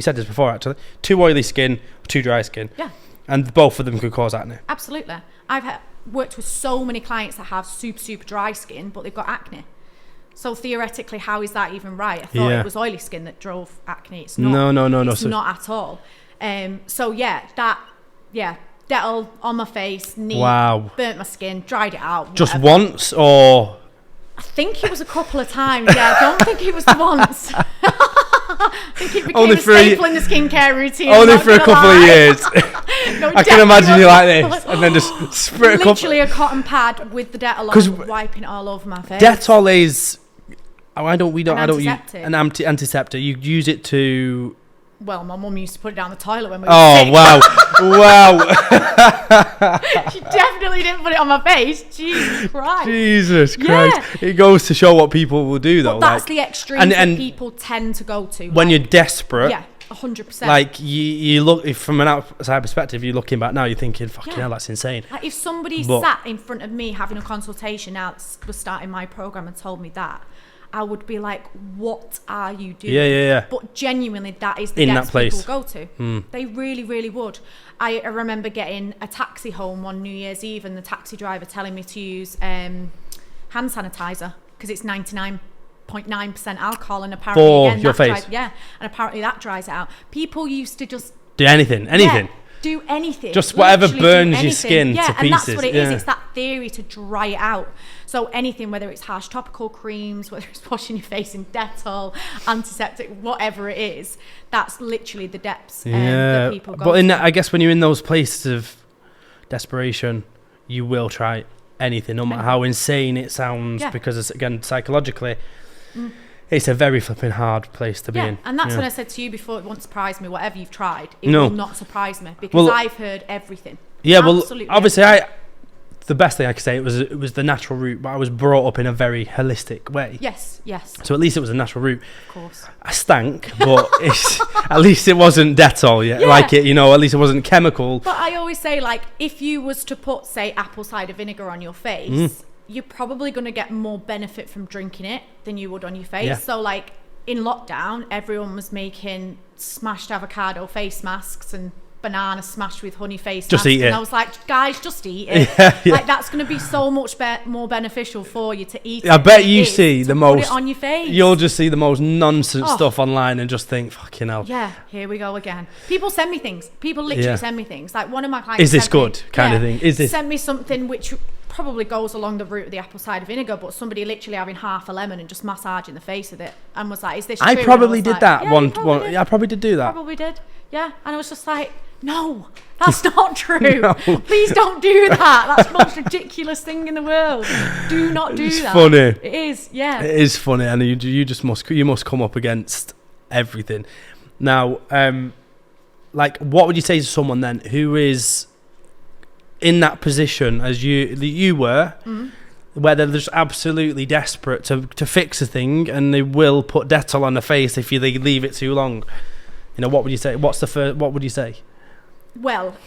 said this before actually, too oily skin, too dry skin. Yeah. And both of them could cause acne. Absolutely. I've worked with so many clients that have super, super dry skin, but they've got acne. So theoretically, how is that even right? I thought it was oily skin that drove acne. It's not. No. It's not at all. So Dettol on my face, burnt my skin, dried it out. Just once, or? I think it was a couple of times. Yeah, I don't think it was once. I think it became a staple in the skincare routine. Only for a couple of years. No, I can imagine you like this, and then just sprit literally a cotton pad with the Dettol on, wiping it all over my face. Dettol is. I don't use an antiseptic. You use it to. Well, my mum used to put it down the toilet when we were sick. Wow. She definitely didn't put it on my face. Jesus Christ. Yeah. It goes to show what people will do, though. But that's the extreme that people tend to go to. When you're desperate. Yeah, 100%. Like, you look, from an outside perspective, you're looking back now, you're thinking, fucking hell, that's insane. Like, if somebody sat in front of me having a consultation now was starting my program and told me that, I would be like, what are you doing? Yeah. But genuinely, that is the depths people go to. They really, really would. I remember getting a taxi home on New Year's Eve, and the taxi driver telling me to use hand sanitizer because it's 99.9% alcohol, and apparently your face. And apparently that dries it out. People used to just do anything. Do anything. Just whatever Literally burns your skin to pieces. And that's what it is. It's that theory to dry it out. So anything, whether it's harsh topical creams, whether it's washing your face in Dettol, antiseptic, whatever it is, that's literally the depths that people go But to. I guess when you're in those places of desperation, you will try anything, no matter how insane it sounds, because it's, again, psychologically, it's a very flipping hard place to be in. And that's when I said to you before, it won't surprise me, whatever you've tried, it will not surprise me, because I've heard everything. Yeah, absolutely, well, obviously, the best thing I could say, it was the natural route, but I was brought up in a very holistic way. Yes. So at least it was a natural route. Of course. I stank, but at least it wasn't Dettol, like it, at least it wasn't chemical. But I always say, like, if you was to put, say, apple cider vinegar on your face, you're probably going to get more benefit from drinking it than you would on your face. Yeah. So, like, in lockdown, everyone was making smashed avocado face masks and banana smashed with honey face just masks. Eat it. And I was like, guys, just eat it. Like, that's going to be so much more beneficial for you to eat it. I bet you see the most... Put it on your face. You'll just see the most nonsense stuff online and just think, fucking hell. Yeah, here we go again. People send me things. People literally send me things. Like, one of my clients... Is this good? Kind of thing. Is this... Sent me something which probably goes along the route of the apple cider vinegar, but somebody literally having half a lemon and just massaging the face with it, and was like, is this true? I probably did that. I probably did do that. Probably did. Yeah. And I was just like, no, that's not true. No. Please don't do that. That's the most ridiculous thing in the world. Do not do that. Funny. It is, yeah. It is funny, and you just must come up against everything. Now, like, what would you say to someone then who is in that position as you were, where they're just absolutely desperate to fix a thing, and they will put Dettol on the face if they leave it too long? What would you say? What would you say? Well,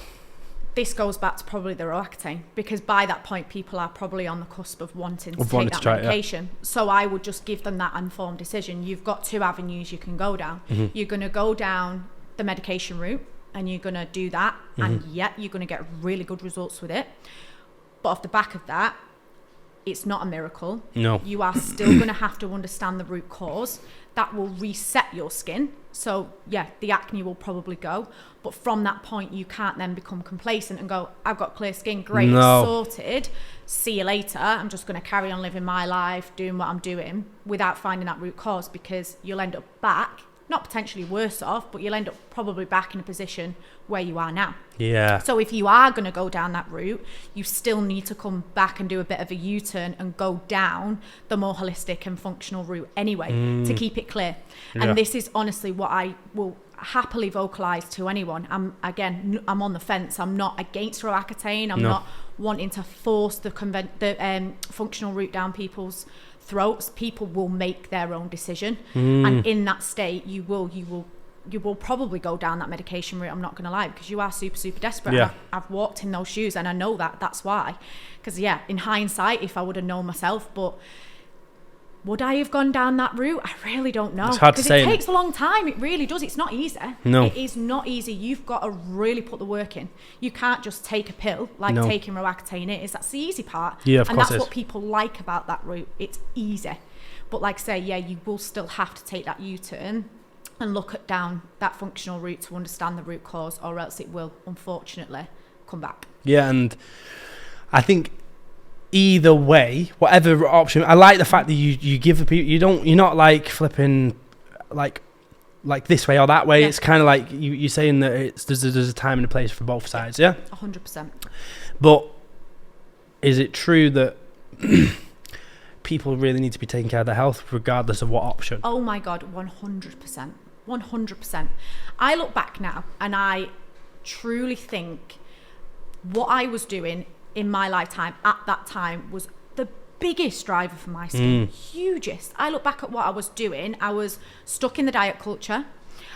this goes back to probably the Roaccutane, because by that point people are probably on the cusp of wanting to take that medication. So I would just give them that informed decision. You've got two avenues you can go down. You're going to go down the medication route, and you're going to do that, and you're going to get really good results with it. But off the back of that, it's not a miracle. No. You are still going to have to understand the root cause. That will reset your skin. So, the acne will probably go. But from that point, you can't then become complacent and go, I've got clear skin, great, sorted, see you later. I'm just going to carry on living my life, doing what I'm doing, without finding that root cause, because you'll end up back, not potentially worse off, but you'll end up probably back in a position where you are now. Yeah. So if you are going to go down that route, you still need to come back and do a bit of a U-turn and go down the more holistic and functional route anyway, to keep it clear. And this is honestly what I will happily vocalize to anyone. I'm on the fence. I'm not against Roaccutane. I'm not wanting to force the functional route down people's throats. People will make their own decision, and in that state you will probably go down that medication route. I'm not going to lie, because you are super, super desperate. I've walked in those shoes, and I know that's why. Because in hindsight, if I would have known myself, but would I have gone down that route? I really don't know. It's hard to say. Because it takes a long time. It really does. It's not easy. No. It is not easy. You've got to really put the work in. You can't just take a pill like taking Roaccutane is. That's the easy part. Yeah, of course. And that's what people like about that route. It's easy. But like I say, you will still have to take that U-turn and look at down that functional route to understand the root cause, or else it will, unfortunately, come back. Yeah, and I think either way, whatever option, I like the fact that you give the people, you're not like flipping like this way or that way. It's kind of like you're saying that there's a time and a place for both sides. 100%. But is it true that people really need to be taking care of their health regardless of what option? Oh my God, 100%. 100%. I look back now and I truly think what I was doing in my lifetime at that time was the biggest driver for my skin. Hugest. I look back at what I was doing. I was stuck in the diet culture.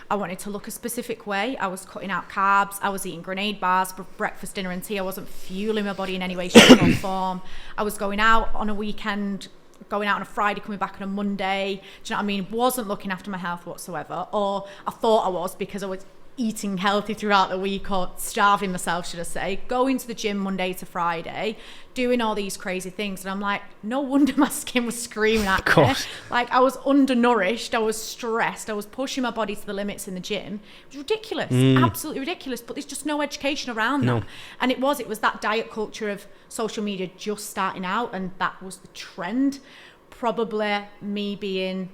I wanted to look a specific way. I was cutting out carbs. I was eating grenade bars for breakfast, dinner and tea. I wasn't fueling my body in any way, shape or form. I was going out on a weekend, going out on a Friday, coming back on a Monday. Do you know what I mean? Wasn't looking after my health whatsoever. Or I thought I was, because I was eating healthy throughout the week, or starving myself, should I say, going to the gym Monday to Friday, doing all these crazy things. And I'm like, no wonder my skin was screaming at me. Like, I was undernourished, I was stressed, I was pushing my body to the limits in the gym. It was ridiculous, absolutely ridiculous, but there's just no education around that. And it was that diet culture of social media just starting out, and that was the trend. Probably me being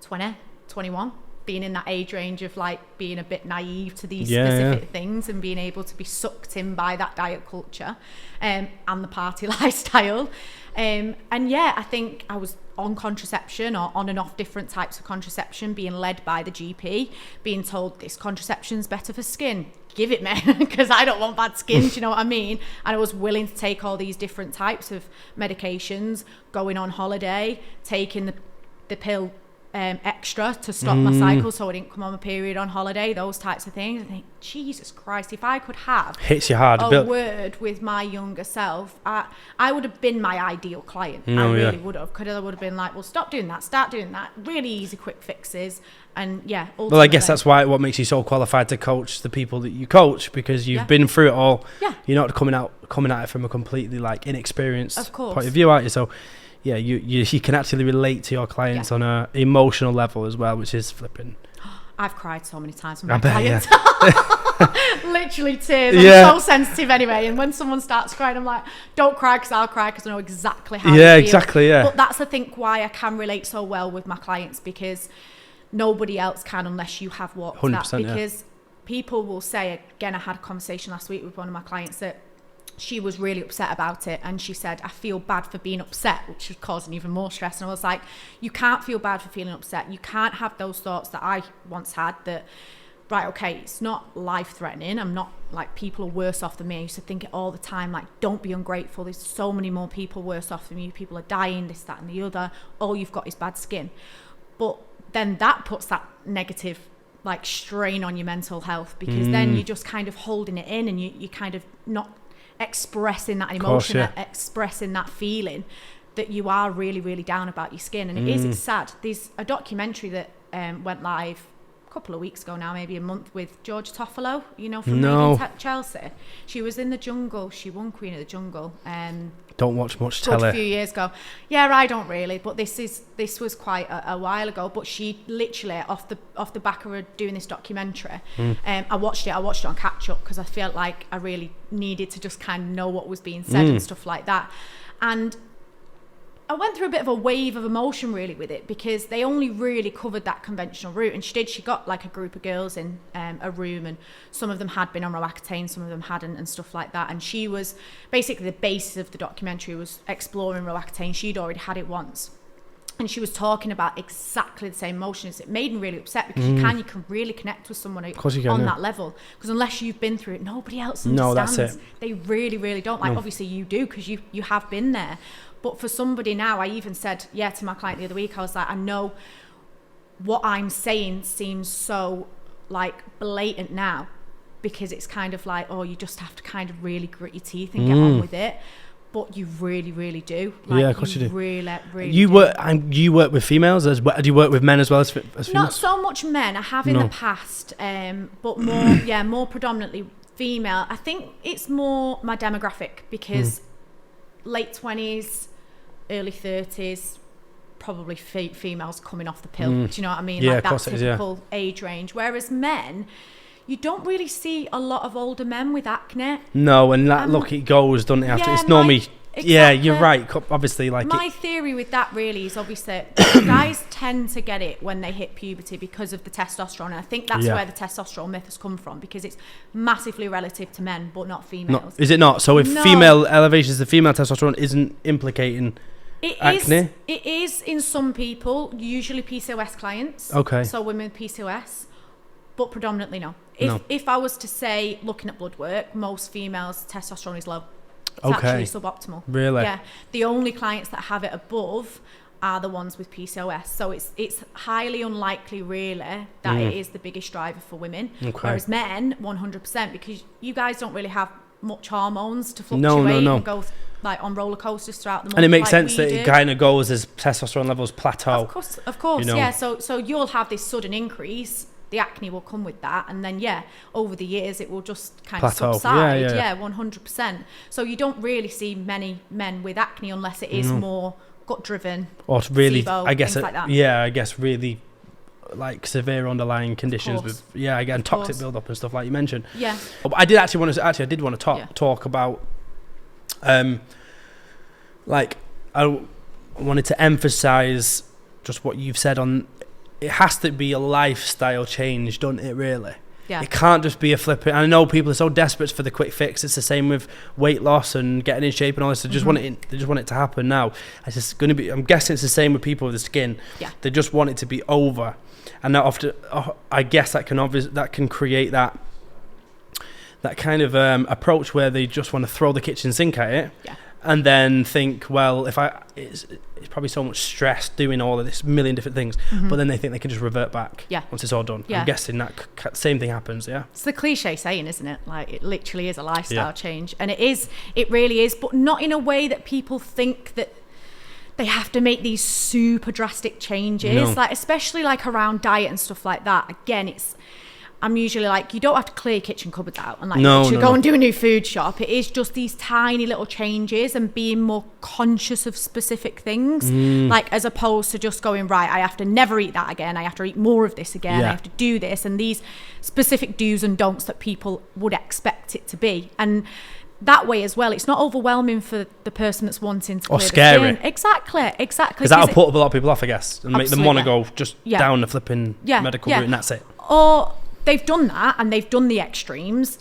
20, 21, being in that age range of like being a bit naive to these specific things, and being able to be sucked in by that diet culture and the party lifestyle. And I think I was on contraception, or on and off different types of contraception, being led by the GP, being told this contraception's better for skin. Give it me, because I don't want bad skin, do you know what I mean? And I was willing to take all these different types of medications, going on holiday, taking the pill extra to stop my cycle so I didn't come on my period on holiday, those types of things. I think, Jesus Christ, if I could have hits you hard a word with my younger self, I would have been my ideal client. I really would have, because I would have been like, well, stop doing that, start doing that, really easy quick fixes. And well, I guess that's what makes you so qualified to coach the people that you coach, because you've been through it all. You're not coming at it from a completely like inexperienced point of view, aren't you? So you can actually relate to your clients on a emotional level as well, which is flipping. I've cried so many times with my clients. Literally tears. I'm so sensitive anyway, and when someone starts crying, I'm like, don't cry, because I'll cry, because I know exactly how you feel. Exactly. But that's I think why I can relate so well with my clients, because nobody else can unless you have walked that. Because people will say, again, I had a conversation last week with one of my clients that she was really upset about it, and she said, I feel bad for being upset, which was causing even more stress. And I was like, you can't feel bad for feeling upset. You can't have those thoughts that I once had, that, right, okay, it's not life-threatening, I'm not, like, people are worse off than me. I used to think it all the time, like, don't be ungrateful, there's so many more people worse off than you, people are dying, this, that and the other, all you've got is bad skin. But then that puts that negative like strain on your mental health, because then you're just kind of holding it in, and you kind of not expressing that emotion, expressing that feeling that you are really, really down about your skin. And it's sad. There's a documentary that went live a couple of weeks ago now, maybe a month, with George Toffolo, from Made in Chelsea. She was in the jungle. She won Queen of the Jungle. Don't watch much telly. A few years ago. Yeah, I don't really, but this was quite a while ago. But she literally, off the back of her doing this documentary, I watched it on catch up, because I felt like I really needed to just kind of know what was being said and stuff like that. And I went through a bit of a wave of emotion really with it, because they only really covered that conventional route. And she got like a group of girls in a room, and some of them had been on Roaccutane, some of them hadn't, and stuff like that. And she was basically, the basis of the documentary was exploring Roaccutane. She'd already had it once, and she was talking about exactly the same emotions. It made me really upset, because you can really connect with someone on that level, because unless you've been through it, nobody else understands. No, that's it. They really, really don't. Like, obviously you do, because you have been there. But for somebody now, I even said, to my client the other week, I was like, I know what I'm saying seems so, like, blatant now, because it's kind of like, oh, you just have to kind of really grit your teeth and get on with it. But you really, really do. Like, of course you do. Really, really you do. You work with females as well? Do you work with men as well as females? Not so much men. I have in the past, but more predominantly female. I think it's more my demographic, because late 20s, early 30s, probably females coming off the pill. Do you know what I mean? Like that typical age range. Whereas men, you don't really see a lot of older men with acne. No, and that look, it goes, doesn't it? After it's normally. Exactly. Yeah, you're right. Obviously, like my theory with that really is obviously guys tend to get it when they hit puberty because of the testosterone, and I think that's where the testosterone myth has come from, because it's massively relative to men but not females. Is it not? So if female elevations, the female testosterone isn't implicating acne? It is in some people, usually PCOS clients. Okay. So women with PCOS, but predominantly no. If I was to say, looking at blood work, most females' testosterone is low. It's actually suboptimal. Really? Yeah. The only clients that have it above are the ones with PCOS. So it's highly unlikely, really, that it is the biggest driver for women. Okay. Whereas men, 100%, because you guys don't really have much hormones to fluctuate and go like on roller coasters throughout the month. And it makes sense that it kind of goes as testosterone levels plateau. Of course, yeah. So you'll have this sudden increase, the acne will come with that, and then over the years it will just kind Plateau. of subside. Yeah, 100%. So you don't really see many men with acne unless it is more gut driven, or really SIBO, I guess things like that. I guess really like severe underlying conditions with again toxic build-up and stuff like you mentioned. But I did actually want to talk about like I wanted to emphasize just what you've said on it has to be a lifestyle change, doesn't it, really? It can't just be a flipping. I know people are so desperate for the quick fix. It's the same with weight loss and getting in shape and all this. They just want it to happen now. It's just going to be. I'm guessing it's the same with people with the skin. They just want it to be over, and that often, I guess that can create that kind of approach where they just want to throw the kitchen sink at it. And then think, well, it's probably so much stress doing all of this million different things, but then they think they can just revert back once it's all done. I'm guessing that same thing happens. It's the cliche saying, isn't it? Like, it literally is a lifestyle change, and it really is, but not in a way that people think that they have to make these super drastic changes, like especially like around diet and stuff like that. Again, I'm usually like, you don't have to clear your kitchen cupboards out and like go and do a new food shop. It is just these tiny little changes and being more conscious of specific things, like as opposed to just going, right, I have to never eat that again. I have to eat more of this again. I have to do this, and these specific do's and don'ts that people would expect it to be. And that way as well, it's not overwhelming for the person that's wanting to clear scary. The skin. Exactly. Because that'll put a lot of people off, I guess, and make them want to go just down the flipping medical route, and that's it. Or they've done that and they've done the extremes,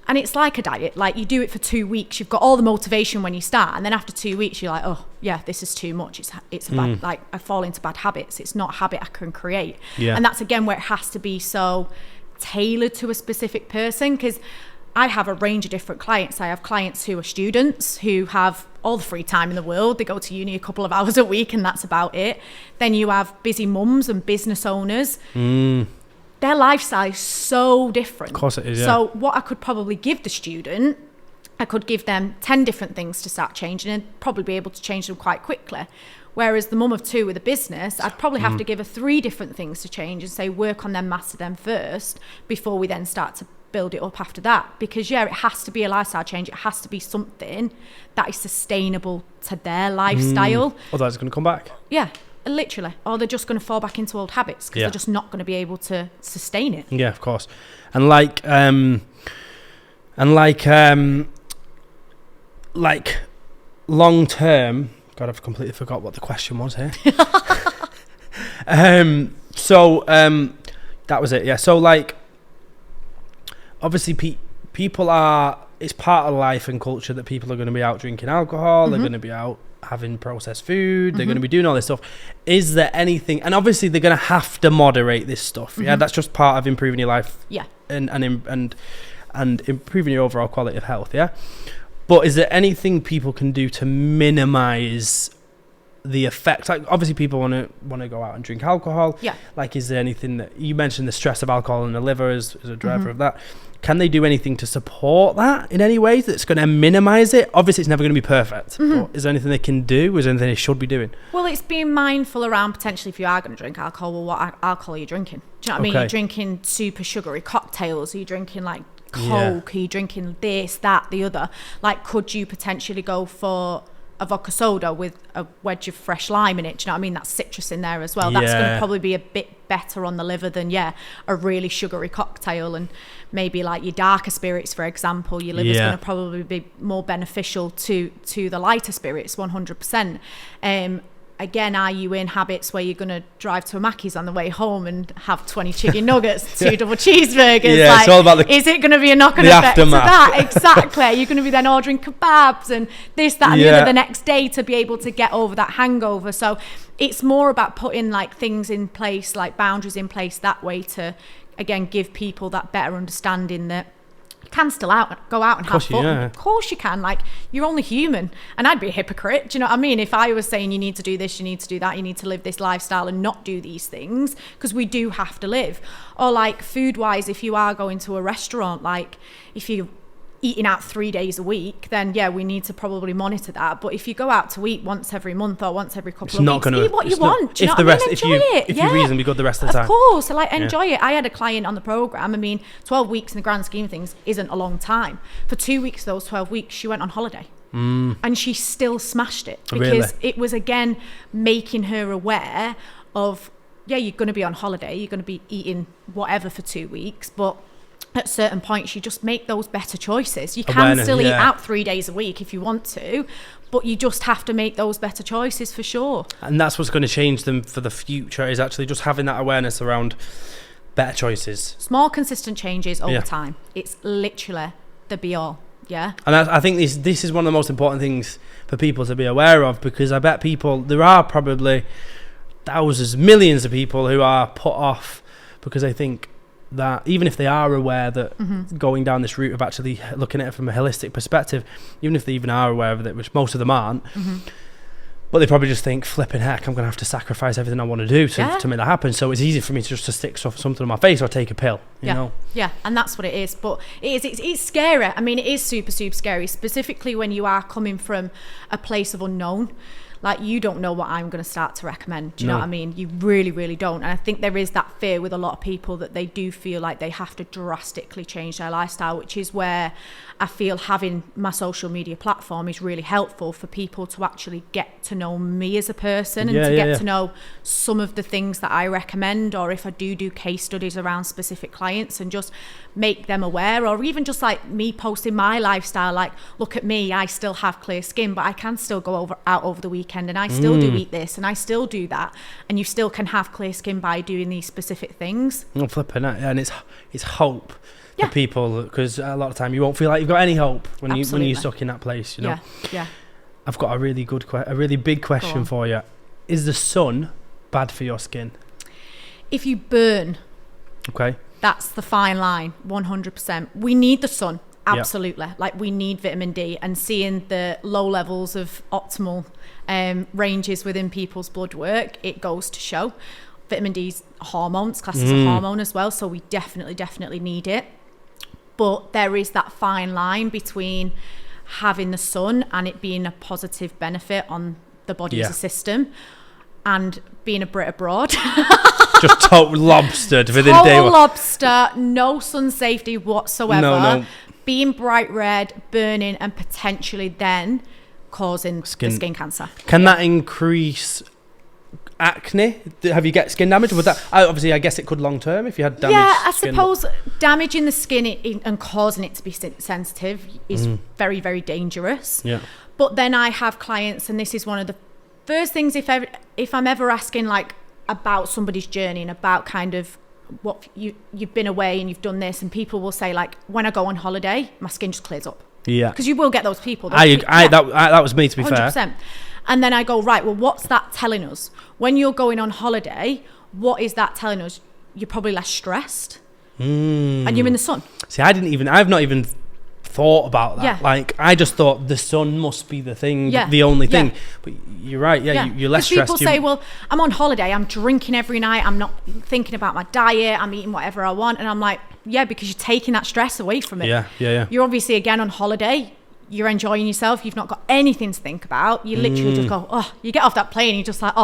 and it's like a diet. Like, you do it for 2 weeks, you've got all the motivation when you start, and then after 2 weeks you're like, oh yeah, this is too much. It's bad. Like, I fall into bad habits. It's not a habit I can create. And that's again where it has to be so tailored to a specific person, because I have a range of different clients. I have clients who are students who have all the free time in the world. They go to uni a couple of hours a week and that's about it. Then you have busy mums and business owners. Their lifestyle is so different. Of course it is, So what I could probably give the student, I could give them 10 different things to start changing and probably be able to change them quite quickly. Whereas the mum of two with a business, I'd probably have to give her 3 different things to change and say, work on them, master them first, before we then start to build it up after that. Because it has to be a lifestyle change. It has to be something that is sustainable to their lifestyle. Otherwise it's going to come back. Literally, or they're just going to fall back into old habits because they're just not going to be able to sustain it. Yeah, of course. And like long term. God, I've completely forgot what the question was here. That was it. Yeah. So like, obviously, people are. It's part of life and culture that people are going to be out drinking alcohol. They're going to be out having processed food. They're going to be doing all this stuff. Is there anything? And obviously they're going to have to moderate this stuff. Yeah, that's just part of improving your life. Yeah, and improving your overall quality of health. Yeah, but is there anything people can do to minimize the effect? Like, obviously people want to go out and drink alcohol. Yeah. Like, is there anything that you mentioned, the stress of alcohol in the liver as a driver of that? Can they do anything to support that in any way that's going to minimize it? Obviously, it's never going to be perfect. But is there anything they can do? Is there anything they should be doing? Well, it's being mindful around potentially if you are going to drink alcohol, well, what alcohol are you drinking? Do you know what I mean? Are you drinking super sugary cocktails? Are you drinking like Coke? Are you drinking this, that, the other? Like, could you potentially go for a vodka soda with a wedge of fresh lime in it? Do you know what I mean? That's citrus in there as well. That's going to probably be a bit better on the liver than a really sugary cocktail. And maybe like your darker spirits, for example, your liver's going to probably be more beneficial to the lighter spirits, 100%. Again, are you in habits where you're going to drive to a Mackey's on the way home and have 20 chicken nuggets, 2 double cheeseburgers? Yeah, it's all about is it going to be a knock-on effect to that? Exactly. You're going to be then ordering kebabs and this, that, and the other the next day to be able to get over that hangover. So it's more about putting like things in place, like boundaries in place that way to, again, give people that better understanding that you can still go out and have fun. Of course you can. Like, you're only human. And I'd be a hypocrite. Do you know what I mean? If I was saying you need to do this, you need to do that, you need to live this lifestyle and not do these things, because we do have to live. Or like food wise, if you are going to a restaurant, like if you're eating out 3 days a week, then yeah, we need to probably monitor that. But if you go out to eat once every month or once every couple of weeks, eat what you want. Do you know what I mean? Enjoy it. If you're reasonably good the rest of the time. Of course, like enjoy it. I had a client on the program. I mean, 12 weeks in the grand scheme of things isn't a long time. For 2 weeks, those 12 weeks, she went on holiday. And she still smashed it because it was, again, making her aware of, yeah, you're going to be on holiday, you're going to be eating whatever for 2 weeks, but at certain points you just make those better choices. You can still eat out 3 days a week if you want to, but you just have to make those better choices for sure. And that's what's going to change them for the future, is actually just having that awareness around better choices. Small, consistent changes over time. It's literally the be-all. Yeah. And I think this is one of the most important things for people to be aware of, because I bet there are probably thousands, millions of people who are put off because they think that even if they are aware that going down this route of actually looking at it from a holistic perspective, even if they even are aware of it, which most of them aren't, but they probably just think, flipping heck, I'm going to have to sacrifice everything I want to do to make that happen. So it's easy for me to stick something on my face or take a pill, you know? Yeah, and that's what it is. But it's scary. I mean, it is super, super scary, specifically when you are coming from a place of unknown. Like, you don't know what I'm going to start to recommend. Do you know what I mean? You really, really don't. And I think there is that fear with a lot of people that they do feel like they have to drastically change their lifestyle, which is where I feel having my social media platform is really helpful for people to actually get to know me as a person and to get to know some of the things that I recommend, or if I do case studies around specific clients, and just make them aware, or even just like me posting my lifestyle, like, look at me, I still have clear skin, but I can still go out over the weekend, and I still do eat this, and I still do that, and you still can have clear skin by doing these specific things. I'm flipping it, and it's hope for people, because a lot of time you won't feel like you've got any hope when you're stuck in that place, you know. I've got a really big question for you. Is the sun bad for your skin? If you burn, that's the fine line. 100%. We need the sun, absolutely. Like, we need vitamin D, and seeing the low levels of optimal ranges within people's blood work, it goes to show. Vitamin D's a hormone, it's classed as a hormone as well, so we definitely need it. But there is that fine line between having the sun and it being a positive benefit on the body as a system, and being a Brit abroad. Just total lobstered within day one. Total lobster, no sun safety whatsoever. No. Being bright red, burning, and potentially then causing the skin cancer. Can that increase acne? Have you get skin damage? Would that obviously, I guess it could long term if you had damage. Yeah, I suppose damaging the skin and causing it to be sensitive is very, very dangerous. Yeah. But then I have clients, and this is one of the first things, if I'm ever asking like about somebody's journey and about kind of what you've been away and you've done this, and people will say like, when I go on holiday, my skin just clears up. Yeah. Because you will get those people. That was me, to be 100%. fair. And then I go, right, well, what's that telling us? When you're going on holiday, what is that telling us? You're probably less stressed. And you're in the sun. See, I've not even thought about that. Yeah. Like, I just thought the sun must be the thing, the only thing. But you're right, you're less stressed. People say, well, I'm on holiday, I'm drinking every night, I'm not thinking about my diet, I'm eating whatever I want. And I'm like, yeah, because you're taking that stress away from it. Yeah. You're obviously, again, on holiday, you're enjoying yourself, you've not got anything to think about, you literally just go, you get off that plane and you're just like,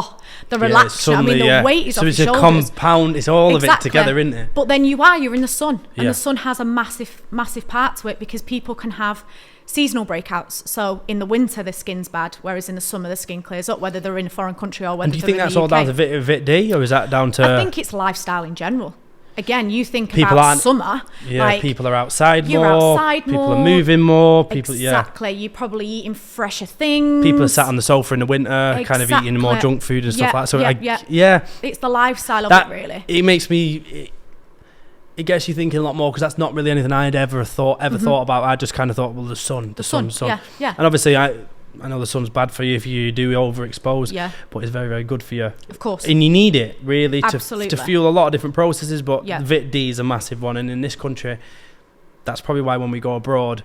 the relaxation, the weight is off your shoulders. So it's a compound, it's all of it together, isn't it? But then you're in the sun, and the sun has a massive part to it, because people can have seasonal breakouts. So in the winter the skin's bad, whereas in the summer the skin clears up, whether they're in a foreign country or whether they're in the UK. And do you think that's all down to Vit D, or is that down to... I think it's lifestyle in general. Again, you think about summer. Yeah, like, people are outside more. People are moving more. Exactly. You're probably eating fresher things. People are sat on the sofa in the winter, kind of eating more junk food and stuff like that. So it's the lifestyle of it, really. It makes me... It gets you thinking a lot more, because that's not really anything I'd ever thought about. I just kind of thought, well, the sun. Yeah. And obviously, I know the sun's bad for you if you do overexpose, but it's very, very good for you. Of course. And you need it, really, to fuel a lot of different processes, but Vit D is a massive one. And in this country, that's probably why when we go abroad...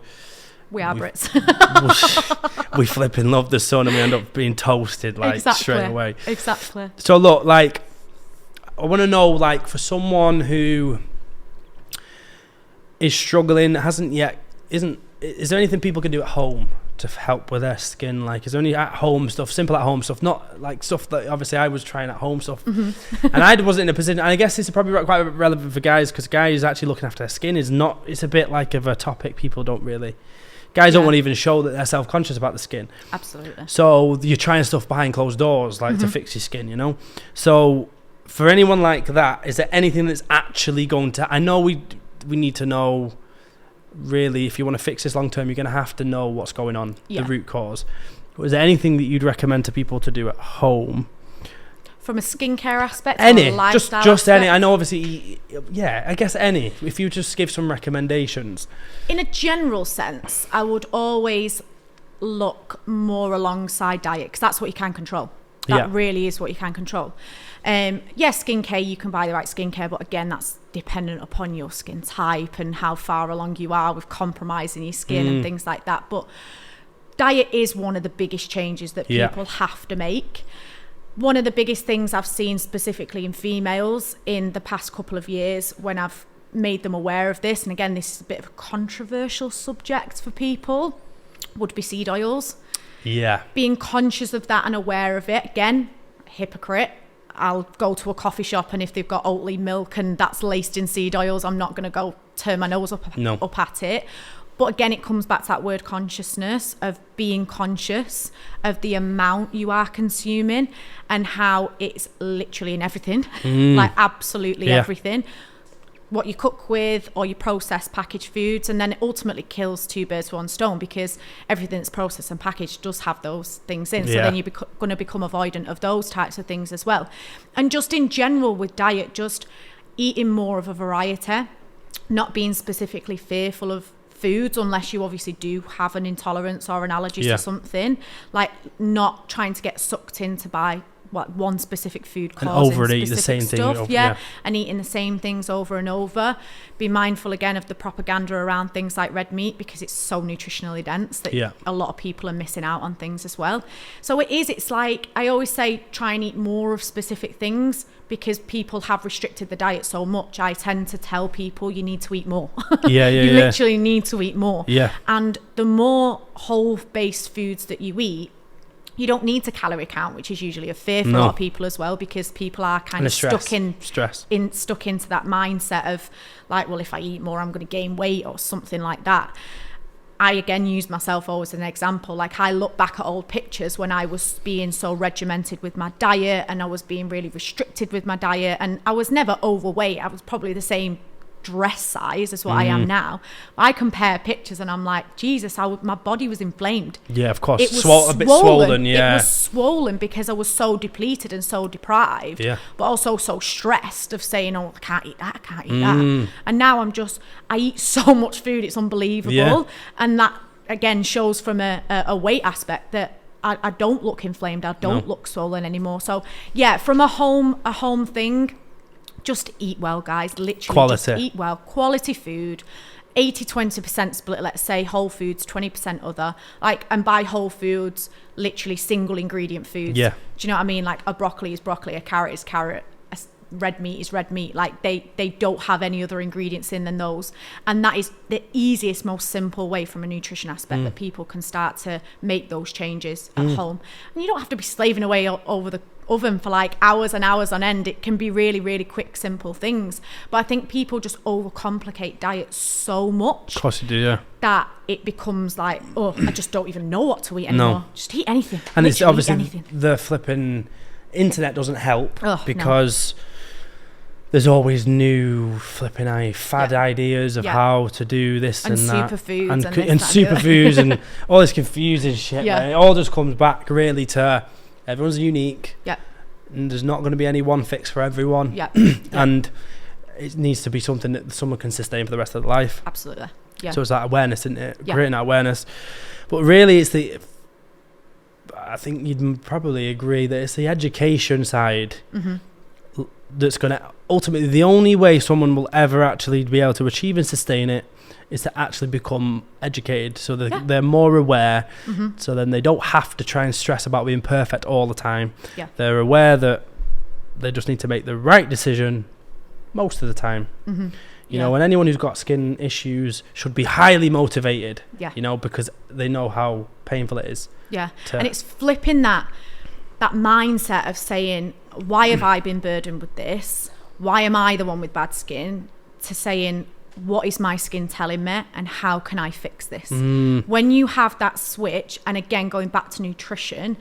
We are Brits. we flipping love the sun, and we end up being toasted, straight away. Exactly. So, look, like, I want to know, like, for someone who is struggling, isn't is there anything people can do at home to help with their skin? Like, is there any at home stuff, simple at home stuff, not like stuff that obviously I was trying at home stuff, and I wasn't in a position, and I guess this is probably quite relevant for guys, because guys actually looking after their skin is not, it's a bit like of a topic people don't really, guys don't want to even show that they're self-conscious about the skin. Absolutely. So you're trying stuff behind closed doors, like to fix your skin, you know? So for anyone like that, is there anything that's actually going to, I know we need to know, really, if you want to fix this long term, you're going to have to know what's going on, the root cause. Was there anything that you'd recommend to people to do at home? From a skincare aspect? Any, or a lifestyle just aspect? any. I know obviously, I guess any. If you just give some recommendations. In a general sense, I would always look more alongside diet, because that's what you can control. That really is what you can control. Skincare, you can buy the right skincare, but again, that's dependent upon your skin type and how far along you are with compromising your skin and things like that. But diet is one of the biggest changes that people have to make. One of the biggest things I've seen specifically in females in the past couple of years, when I've made them aware of this, and again, this is a bit of a controversial subject for people, would be seed oils. Yeah. Being conscious of that and aware of it. Again, hypocrite. I'll go to a coffee shop, and if they've got Oatly milk and that's laced in seed oils, I'm not going to go turn my nose up at it. But again, it comes back to that word consciousness, of being conscious of the amount you are consuming and how it's literally in everything, like absolutely everything. What you cook with, or your processed packaged foods, and then it ultimately kills two birds with one stone, because everything that's processed and packaged does have those things in. So then you're going to become avoidant of those types of things as well. And just in general with diet, just eating more of a variety, not being specifically fearful of foods unless you obviously do have an intolerance or an allergy to something, like not trying to get sucked into by what one specific food causing and overeat the same stuff, thing and eating the same things over and over. Be mindful again of the propaganda around things like red meat, because it's so nutritionally dense that a lot of people are missing out on things as well. So it's like I always say, try and eat more of specific things, because people have restricted the diet so much. I tend to tell people you need to eat more. You literally need to eat more. And the more whole-based foods that you eat, you don't need to calorie count, which is usually a fear for a lot of people as well, because people are kind of stuck into that mindset of like, well, if I eat more, I'm going to gain weight or something like that. I again use myself always as an example. Like, I look back at old pictures when I was being so regimented with my diet, and I was being really restricted with my diet, and I was never overweight. I was probably the same dress size as what I am now. I compare pictures and I'm like, Jesus, my body was inflamed. Yeah, of course. It was a bit swollen. It was swollen because I was so depleted and so deprived, but also so stressed of saying, oh, I can't eat that, and now I eat so much food, it's unbelievable. And that again shows from a weight aspect that I don't look inflamed, I don't look swollen anymore. So from a home thing, just eat well, guys. Literally just eat well. Quality food. 80-20% split, let's say. Whole foods, 20% other. And by whole foods, literally single ingredient foods. Yeah. Do you know what I mean? Like, a broccoli is broccoli, a carrot is carrot, a red meat is red meat. Like, they don't have any other ingredients in than those. And that is the easiest, most simple way from a nutrition aspect that people can start to make those changes at home. And you don't have to be slaving away over the oven for like hours and hours on end. It can be really, really quick, simple things. But I think people just overcomplicate diet so much. Of course you do, that it becomes like, oh, I just don't even know what to eat anymore. Just eat anything. And literally, it's obviously the flipping internet doesn't help because there's always new flipping fad ideas of how to do this and that. Superfoods and superfoods and all this confusing shit. It all just comes back really to everyone's unique. And there's not going to be any one fix for everyone. And it needs to be something that someone can sustain for the rest of their life. Absolutely. So it's that awareness, isn't it? Creating that awareness. But really, I think you'd probably agree that it's the education side that's going to ultimately, the only way someone will ever actually be able to achieve and sustain it is to actually become educated, so that they're more aware, so then they don't have to try and stress about being perfect all the time. They're aware that they just need to make the right decision most of the time. You know, and anyone who's got skin issues should be highly motivated, you know, because they know how painful it is. Yeah. And it's flipping that mindset of saying, why have I been burdened with this? Why am I the one with bad skin? To saying, what is my skin telling me and how can I fix this? When you have that switch, and again, going back to nutrition,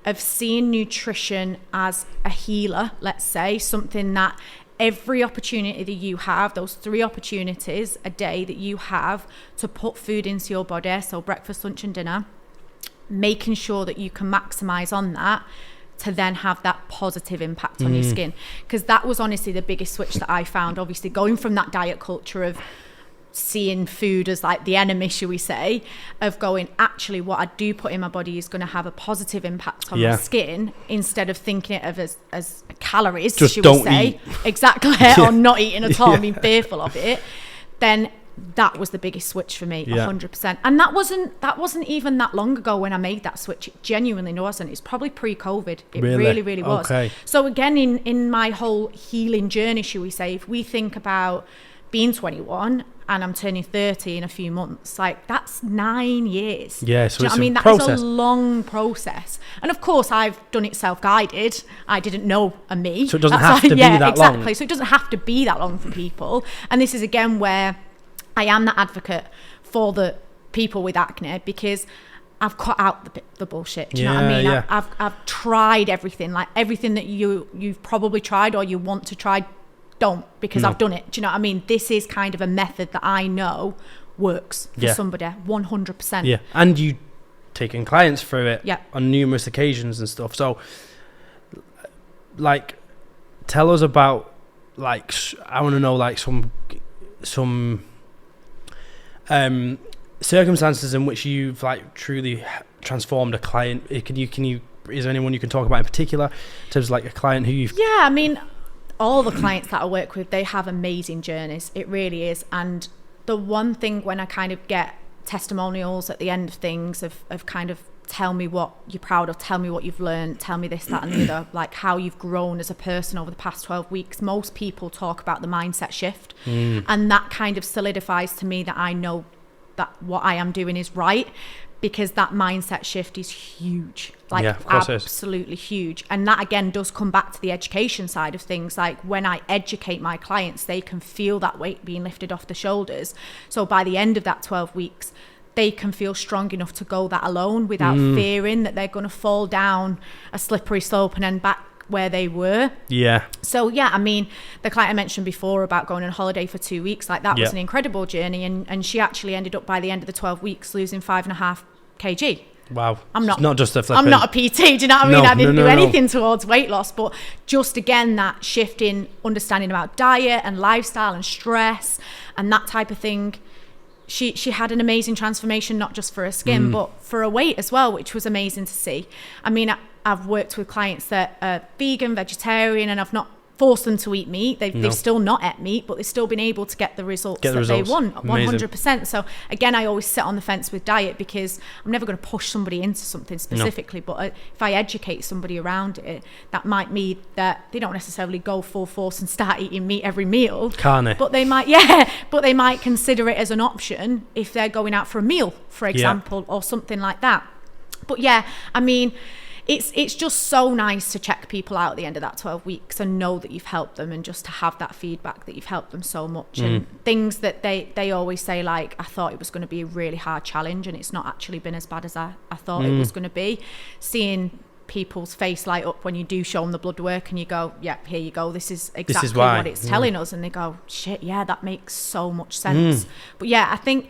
of seeing nutrition as a healer, let's say, something that every opportunity that you have, those 3 opportunities a day that you have to put food into your body, so breakfast, lunch and dinner, making sure that you can maximize on that to then have that positive impact on your skin. Because that was honestly the biggest switch that I found, obviously going from that diet culture of seeing food as like the enemy, shall we say, of going, actually what I do put in my body is going to have a positive impact on my skin, instead of thinking it of as calories, just should don't we say, eat. Exactly, or not eating at all, and being fearful of it. Then that was the biggest switch for me, 100%. And that wasn't even that long ago when I made that switch. It genuinely wasn't. It's probably pre-COVID. It really was. Okay. So again, in my whole healing journey, shall we say, if we think about being 21 and I'm turning 30 in a few months, like that's 9 years. Yeah, so it's I mean, a that process. is a long process. And of course, I've done it self-guided. I didn't know a me. So it doesn't have to be that long. Exactly. So it doesn't have to be that long for people. And this is again where I am the advocate for the people with acne, because I've cut out the bullshit. Do you know what I mean? I've tried everything, like everything that you've probably tried or you want to try. Don't, because I've done it. Do you know what I mean? This is kind of a method that I know works for somebody 100%. Yeah, and you taken clients through it on numerous occasions and stuff. So, like, tell us about, like, I want to know, like, some circumstances in which you've, like, truly transformed a client. Can you? Is there anyone you can talk about in particular in terms of, like, a client who you've? Yeah, I mean, all the clients that I work with, they have amazing journeys. It really is. And the one thing when I kind of get testimonials at the end of things of kind of tell me what you're proud of, tell me what you've learned, tell me this, that and the other, like how you've grown as a person over the past 12 weeks. Most people talk about the mindset shift. And that kind of solidifies to me that I know that what I am doing is right, because that mindset shift is huge, like absolutely huge. And that again does come back to the education side of things. Like when I educate my clients, they can feel that weight being lifted off the shoulders. So by the end of that 12 weeks, they can feel strong enough to go that alone without fearing that they're going to fall down a slippery slope and then back where they were. So I mean, the client I mentioned before about going on holiday for 2 weeks, like that was an incredible journey, and she actually ended up by the end of the 12 weeks losing 5.5 kg. Wow. I'm not just a flipping. I'm not a PT, do you know what I mean? I didn't do anything towards weight loss, but just again that shift in understanding about diet and lifestyle and stress and that type of thing. She had an amazing transformation, not just for her skin but for her weight as well, which was amazing to see. I mean, I've worked with clients that are vegan, vegetarian, and I've not forced them to eat meat. They've still not ate meat, but they've still been able to get the results they want, 100%. So again, I always sit on the fence with diet, because I'm never going to push somebody into something specifically, but if I educate somebody around it, that might mean that they don't necessarily go full force and start eating meat every meal. Can't it? But they might consider it as an option if they're going out for a meal, for example, or something like that. But I mean, it's just so nice to check people out at the end of that 12 weeks and know that you've helped them, and just to have that feedback that you've helped them so much. And things that they always say, like, I thought it was going to be a really hard challenge and it's not actually been as bad as I thought it was going to be. Seeing people's face light up when you do show them the blood work and you go, here you go, this is exactly what it's telling us, and they go, shit, that makes so much sense. But I think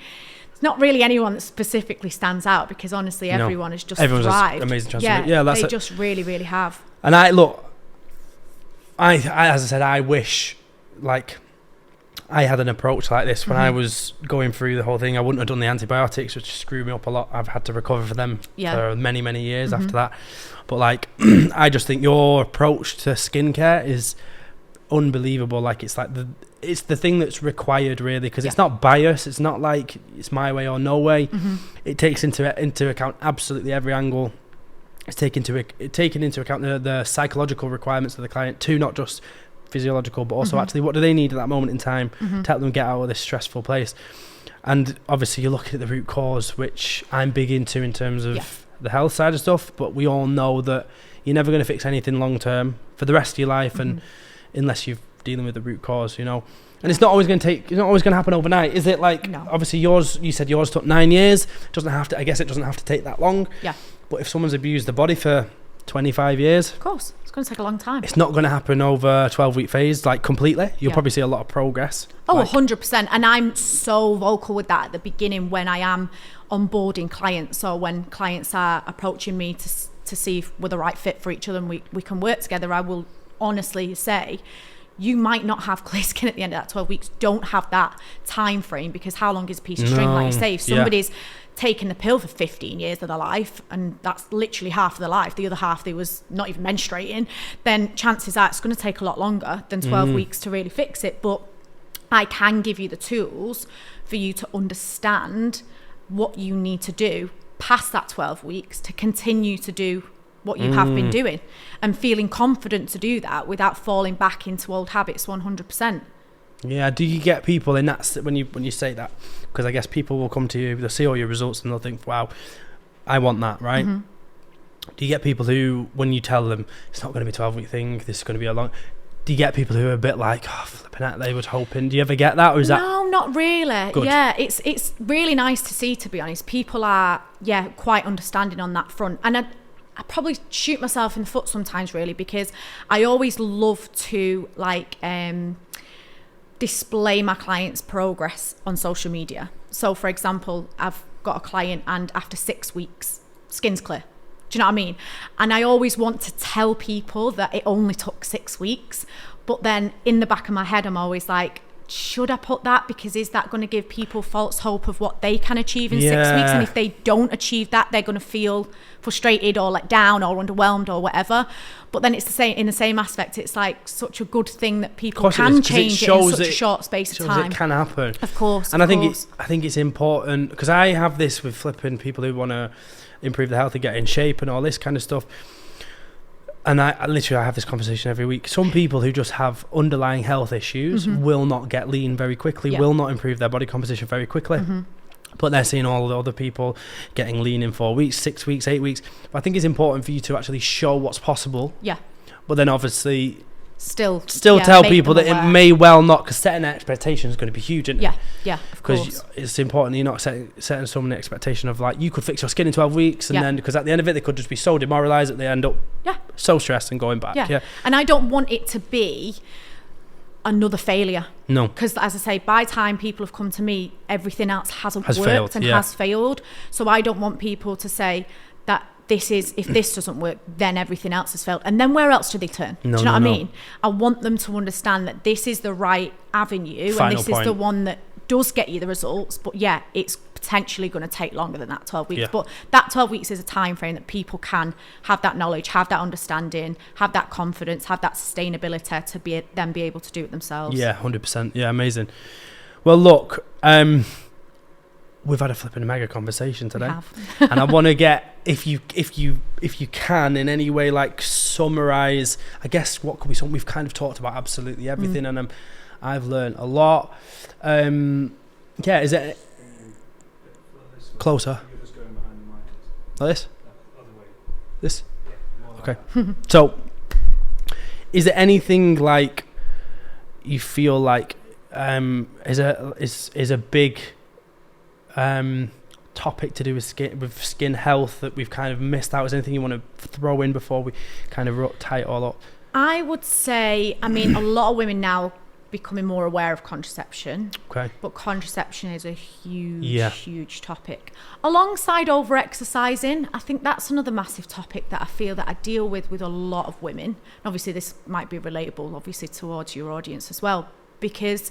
it's not really anyone that specifically stands out, because honestly everyone has just thrived. Amazing transformation. They just really, really have. And I as I said, I wish, like, I had an approach like this when I was going through the whole thing. I wouldn't have done the antibiotics, which screwed me up a lot. I've had to recover for them for many, many years after that. But like, I just think your approach to skincare is unbelievable. Like, it's like it's the thing that's required, really, because it's not bias. It's not like it's my way or no way. It takes into account absolutely every angle. It's taken into account the psychological requirements of the client, to not just physiological, but also actually what do they need at that moment in time to help them get out of this stressful place. And obviously you're looking at the root cause, which I'm big into in terms of the health side of stuff, but we all know that you're never going to fix anything long term for the rest of your life, and unless you're dealing with the root cause, you know. And it's not always going to happen overnight, is it? Like, obviously you said yours took 9 years. It doesn't have to take that long. Yeah. But if someone's abused the body for 25 years, of course, it's going to take a long time. It's not going to happen over a 12-week phase, like completely. You'll probably see a lot of progress. Oh, 100%. And I'm so vocal with that at the beginning when I am onboarding clients, or when clients are approaching me to see if we're the right fit for each other and we can work together. I will honestly say, you might not have clear skin at the end of that 12 weeks. Don't have that time frame, because how long is a piece of string? Like you say, if somebody's taken the pill for 15 years of their life, and that's literally half of their life, the other half they was not even menstruating, then chances are it's going to take a lot longer than 12 weeks to really fix it. But I can give you the tools for you to understand what you need to do past that 12 weeks to continue to do what you have been doing, and feeling confident to do that without falling back into old habits 100%. Yeah, do you get people in that, when you say that, because I guess people will come to you, they'll see all your results and they'll think, wow, I want that, right? Do you get people who, when you tell them it's not going to be a 12-week thing, this is going to be a long, do you get people who are a bit like, oh, flipping out, they were hoping? Do you ever get that, or is that? No, not really. Good? Yeah, it's really nice to see, to be honest. People are, quite understanding on that front. And I probably shoot myself in the foot sometimes, really, because I always love to display my clients' progress on social media. So, for example, I've got a client and after 6 weeks, skin's clear. Do you know what I mean? And I always want to tell people that it only took 6 weeks. But then in the back of my head, I'm always like, should I put that? Because is that going to give people false hope of what they can achieve in 6 weeks? And if they don't achieve that, they're going to feel frustrated or let down or underwhelmed or whatever. But then it's the same, in the same aspect, it's like such a good thing that people can change it in such a short space of time. It can happen. Of course. And I think it's important, because I have this with flipping people who want to improve their health and get in shape and all this kind of stuff. And I have this conversation every week. Some people who just have underlying health issues will not get lean very quickly, will not improve their body composition very quickly. But they're seeing all the other people getting lean in 4 weeks, 6 weeks, 8 weeks. But I think it's important for you to actually show what's possible. Yeah. But then obviously still tell people that it may well not, because setting an expectation is going to be huge, isn't it? Yeah, of course. Because it's important that you're not setting someone an expectation of like, you could fix your skin in 12 weeks, and then, because at the end of it, they could just be so demoralised that they end up so stressed and going back. Yeah. And I don't want it to be another failure. No. Because as I say, by the time people have come to me, everything else has worked and has failed. So I don't want people to say that if this doesn't work, then everything else has failed. And then where else do they turn? Do you know what I mean? I want them to understand that this is the right avenue, and this is the one that does get you the results. But it's potentially going to take longer than that 12 weeks. But that 12 weeks is a time frame that people can have that knowledge, have that understanding, have that confidence, have that sustainability to be able to do it themselves. Yeah, 100%. Yeah, amazing. Well, look, we've had a flipping mega conversation today, and I want to get, if you can in any way, like, summarize, I guess, what could be something we've kind of talked about absolutely everything, and I've learned a lot. Is it closer? You're just going behind the mic. Like this? This? Okay. So, is there anything like you feel like is a big topic to do with skin health that we've kind of missed out? Is there anything you want to throw in before we kind of tie it all up? I would say, a lot of women now becoming more aware of contraception. Okay. But contraception is a huge topic. Alongside over-exercising, I think that's another massive topic that I feel that I deal with a lot of women. And obviously this might be relatable, obviously, towards your audience as well, because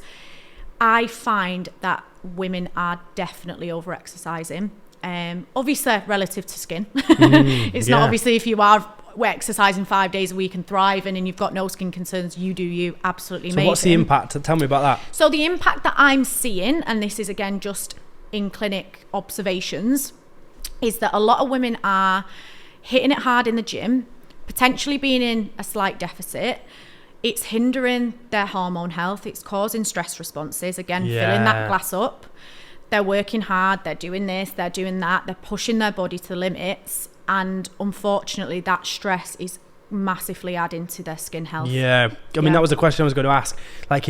I find that women are definitely over-exercising. Obviously, relative to skin. It's not obviously if you are exercising 5 days a week and thriving and you've got no skin concerns, you do you, absolutely amazing. So what's the impact? Tell me about that. So the impact that I'm seeing, and this is again just in clinic observations, is that a lot of women are hitting it hard in the gym, potentially being in a slight deficit, it's hindering their hormone health. It's causing stress responses. Again, filling that glass up. They're working hard. They're doing this. They're doing that. They're pushing their body to the limits. And unfortunately, that stress is massively adding to their skin health. Yeah. I mean, that was the question I was going to ask. Like,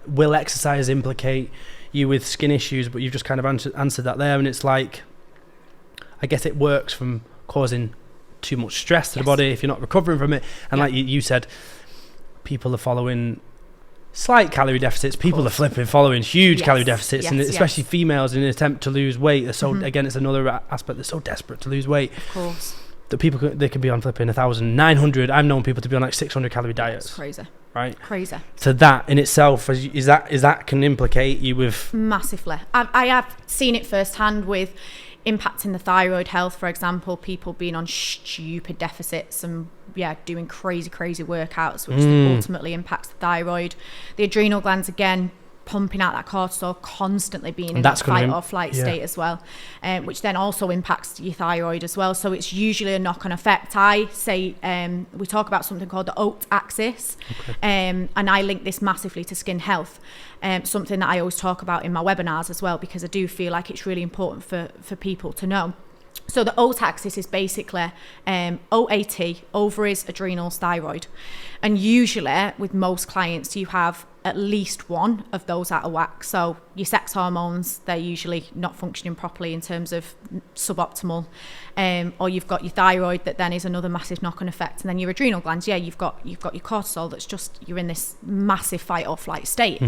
will exercise implicate you with skin issues? But you've just kind of answered that there. And it's like, I guess it works from causing too much stress to the body if you're not recovering from it. And like you said, people are following slight calorie deficits. People are flipping following huge calorie deficits, and especially females in an attempt to lose weight. They're so again, it's another aspect. They're so desperate to lose weight. Of course. That people they can be on flipping 1,900. I've known people to be on like 600 calorie diets. That's crazy. Right. Crazy. So that in itself is that can implicate you with massively. I have seen it firsthand with impacting the thyroid health, for example, people being on stupid deficits and doing crazy workouts, which ultimately impacts the thyroid. The adrenal glands, again, pumping out that cortisol, constantly being in that fight or flight state as well, which then also impacts your thyroid as well. So it's usually a knock-on effect. I say we talk about something called the oat axis, and I link this massively to skin health, something that I always talk about in my webinars as well, because I do feel like it's really important for people to know. So the oat axis is basically OAT, ovaries, adrenals, thyroid. And usually with most clients, you have at least one of those out of whack. So your sex hormones, they're usually not functioning properly in terms of suboptimal. Or you've got your thyroid that then is another massive knock-on effect. And then your adrenal glands, you've got your cortisol that's just, you're in this massive fight or flight state.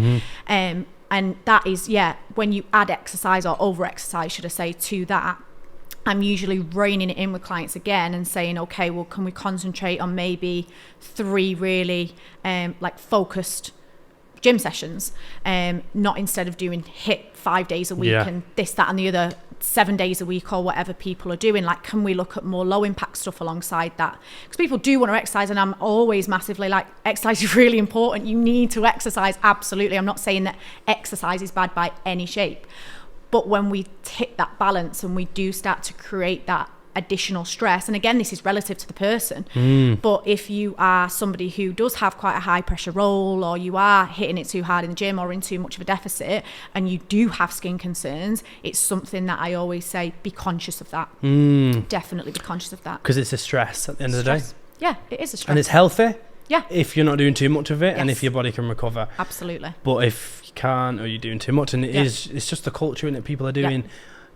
And that is, when you add exercise or over-exercise, should I say, to that, I'm usually reining it in with clients again and saying, okay, well, can we concentrate on maybe 3 really focused gym sessions, not instead of doing HIIT 5 days a week and this, that and the other 7 days a week or whatever people are doing. Like, can we look at more low impact stuff alongside that? Because people do want to exercise, and I'm always massively like, exercise is really important. You need to exercise. Absolutely. I'm not saying that exercise is bad by any shape. But when we hit that balance and we do start to create that additional stress, and again, this is relative to the person, but if you are somebody who does have quite a high pressure role, or you are hitting it too hard in the gym or in too much of a deficit, and you do have skin concerns, it's something that I always say, be conscious of that. Definitely be conscious of that. Because it's a stress at the end of the day. Yeah, it is a stress. And it's healthy. Yeah. If you're not doing too much of it, and if your body can recover. Absolutely. But if you can't, or you're doing too much, and it's just the culture in it people are doing.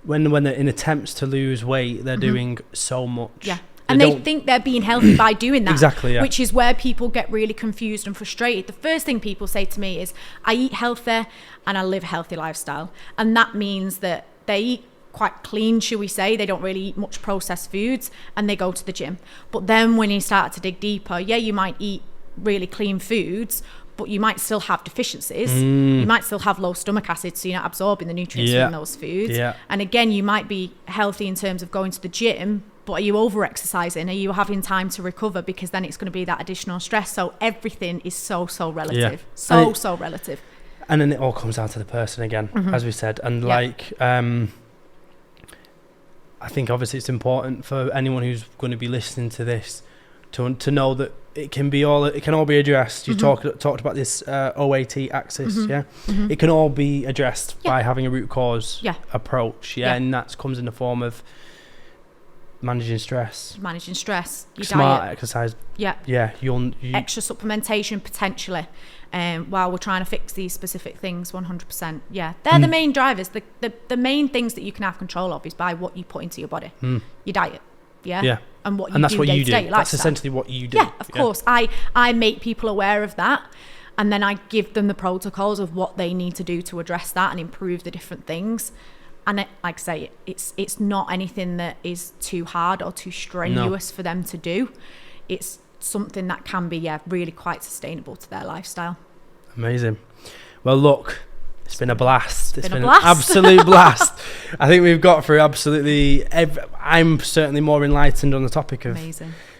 When they're in attempts to lose weight, they're doing so much. Yeah. And they think they're being healthy by doing that. Exactly, which is where people get really confused and frustrated. The first thing people say to me is, I eat healthy and I live a healthy lifestyle. And that means that they eat quite clean, shall we say. They don't really eat much processed foods, and they go to the gym. But then when you start to dig deeper, you might eat really clean foods, but you might still have deficiencies. You might still have low stomach acid, so you're not absorbing the nutrients from those foods. And again, you might be healthy in terms of going to the gym, but are you over-exercising? Are you having time to recover? Because then it's going to be that additional stress. So everything is so relative. So relative. And then it all comes down to the person again, as we said. And I think obviously it's important for anyone who's going to be listening to this to know that it can all be addressed. You talked about this OAT axis, It can all be addressed by having a root cause approach, and that comes in the form of managing stress, your smart diet, exercise, extra supplementation potentially, while we're trying to fix these specific things. 100%. They're the main drivers. The main things that you can have control of is by what you put into your body, your diet. And what you that's do what day you to do. day, That's essentially what you do. Of course. I make people aware of that, and then I give them the protocols of what they need to do to address that and improve the different things. And like I say, it's not anything that is too hard or too strenuous for them to do. It's something that can be really quite sustainable to their lifestyle. Amazing. Well, look, it's been a blast. It's been an absolute blast. I think we've got through absolutely I'm certainly more enlightened on the topic of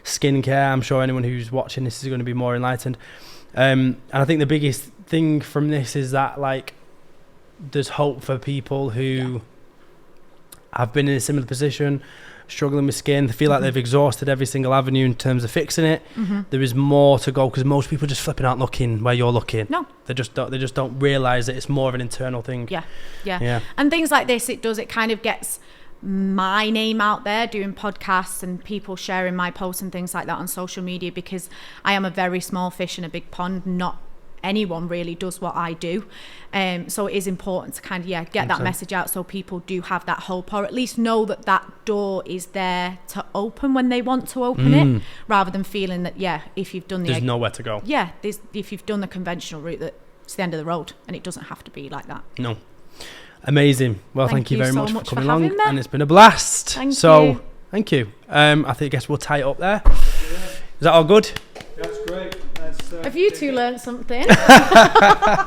skincare. I'm sure anyone who's watching this is going to be more enlightened. And I think the biggest thing from this is that, like, there's hope for people who have been in a similar position, struggling with skin, they feel like they've exhausted every single avenue in terms of fixing it. There is more to go, because most people just flipping out looking where you're looking. No, they just don't realize that it's more of an internal thing. Yeah. And things like this, it kind of gets my name out there, doing podcasts and people sharing my posts and things like that on social media, because I am a very small fish in a big pond. Not anyone really does what I do, so it is important to kind of get that message out, so people do have that hope, or at least know that door is there to open when they want to open it, rather than feeling that if you've done there's nowhere to go. If you've done the conventional route, that it's the end of the road, and it doesn't have to be like that. No. Amazing. Well, thank you very much for coming along, me. and it's been a blast. Thank you. Thank you. I guess we'll tie it up there. Is that all good? That's great. Have you two learned something? Yeah.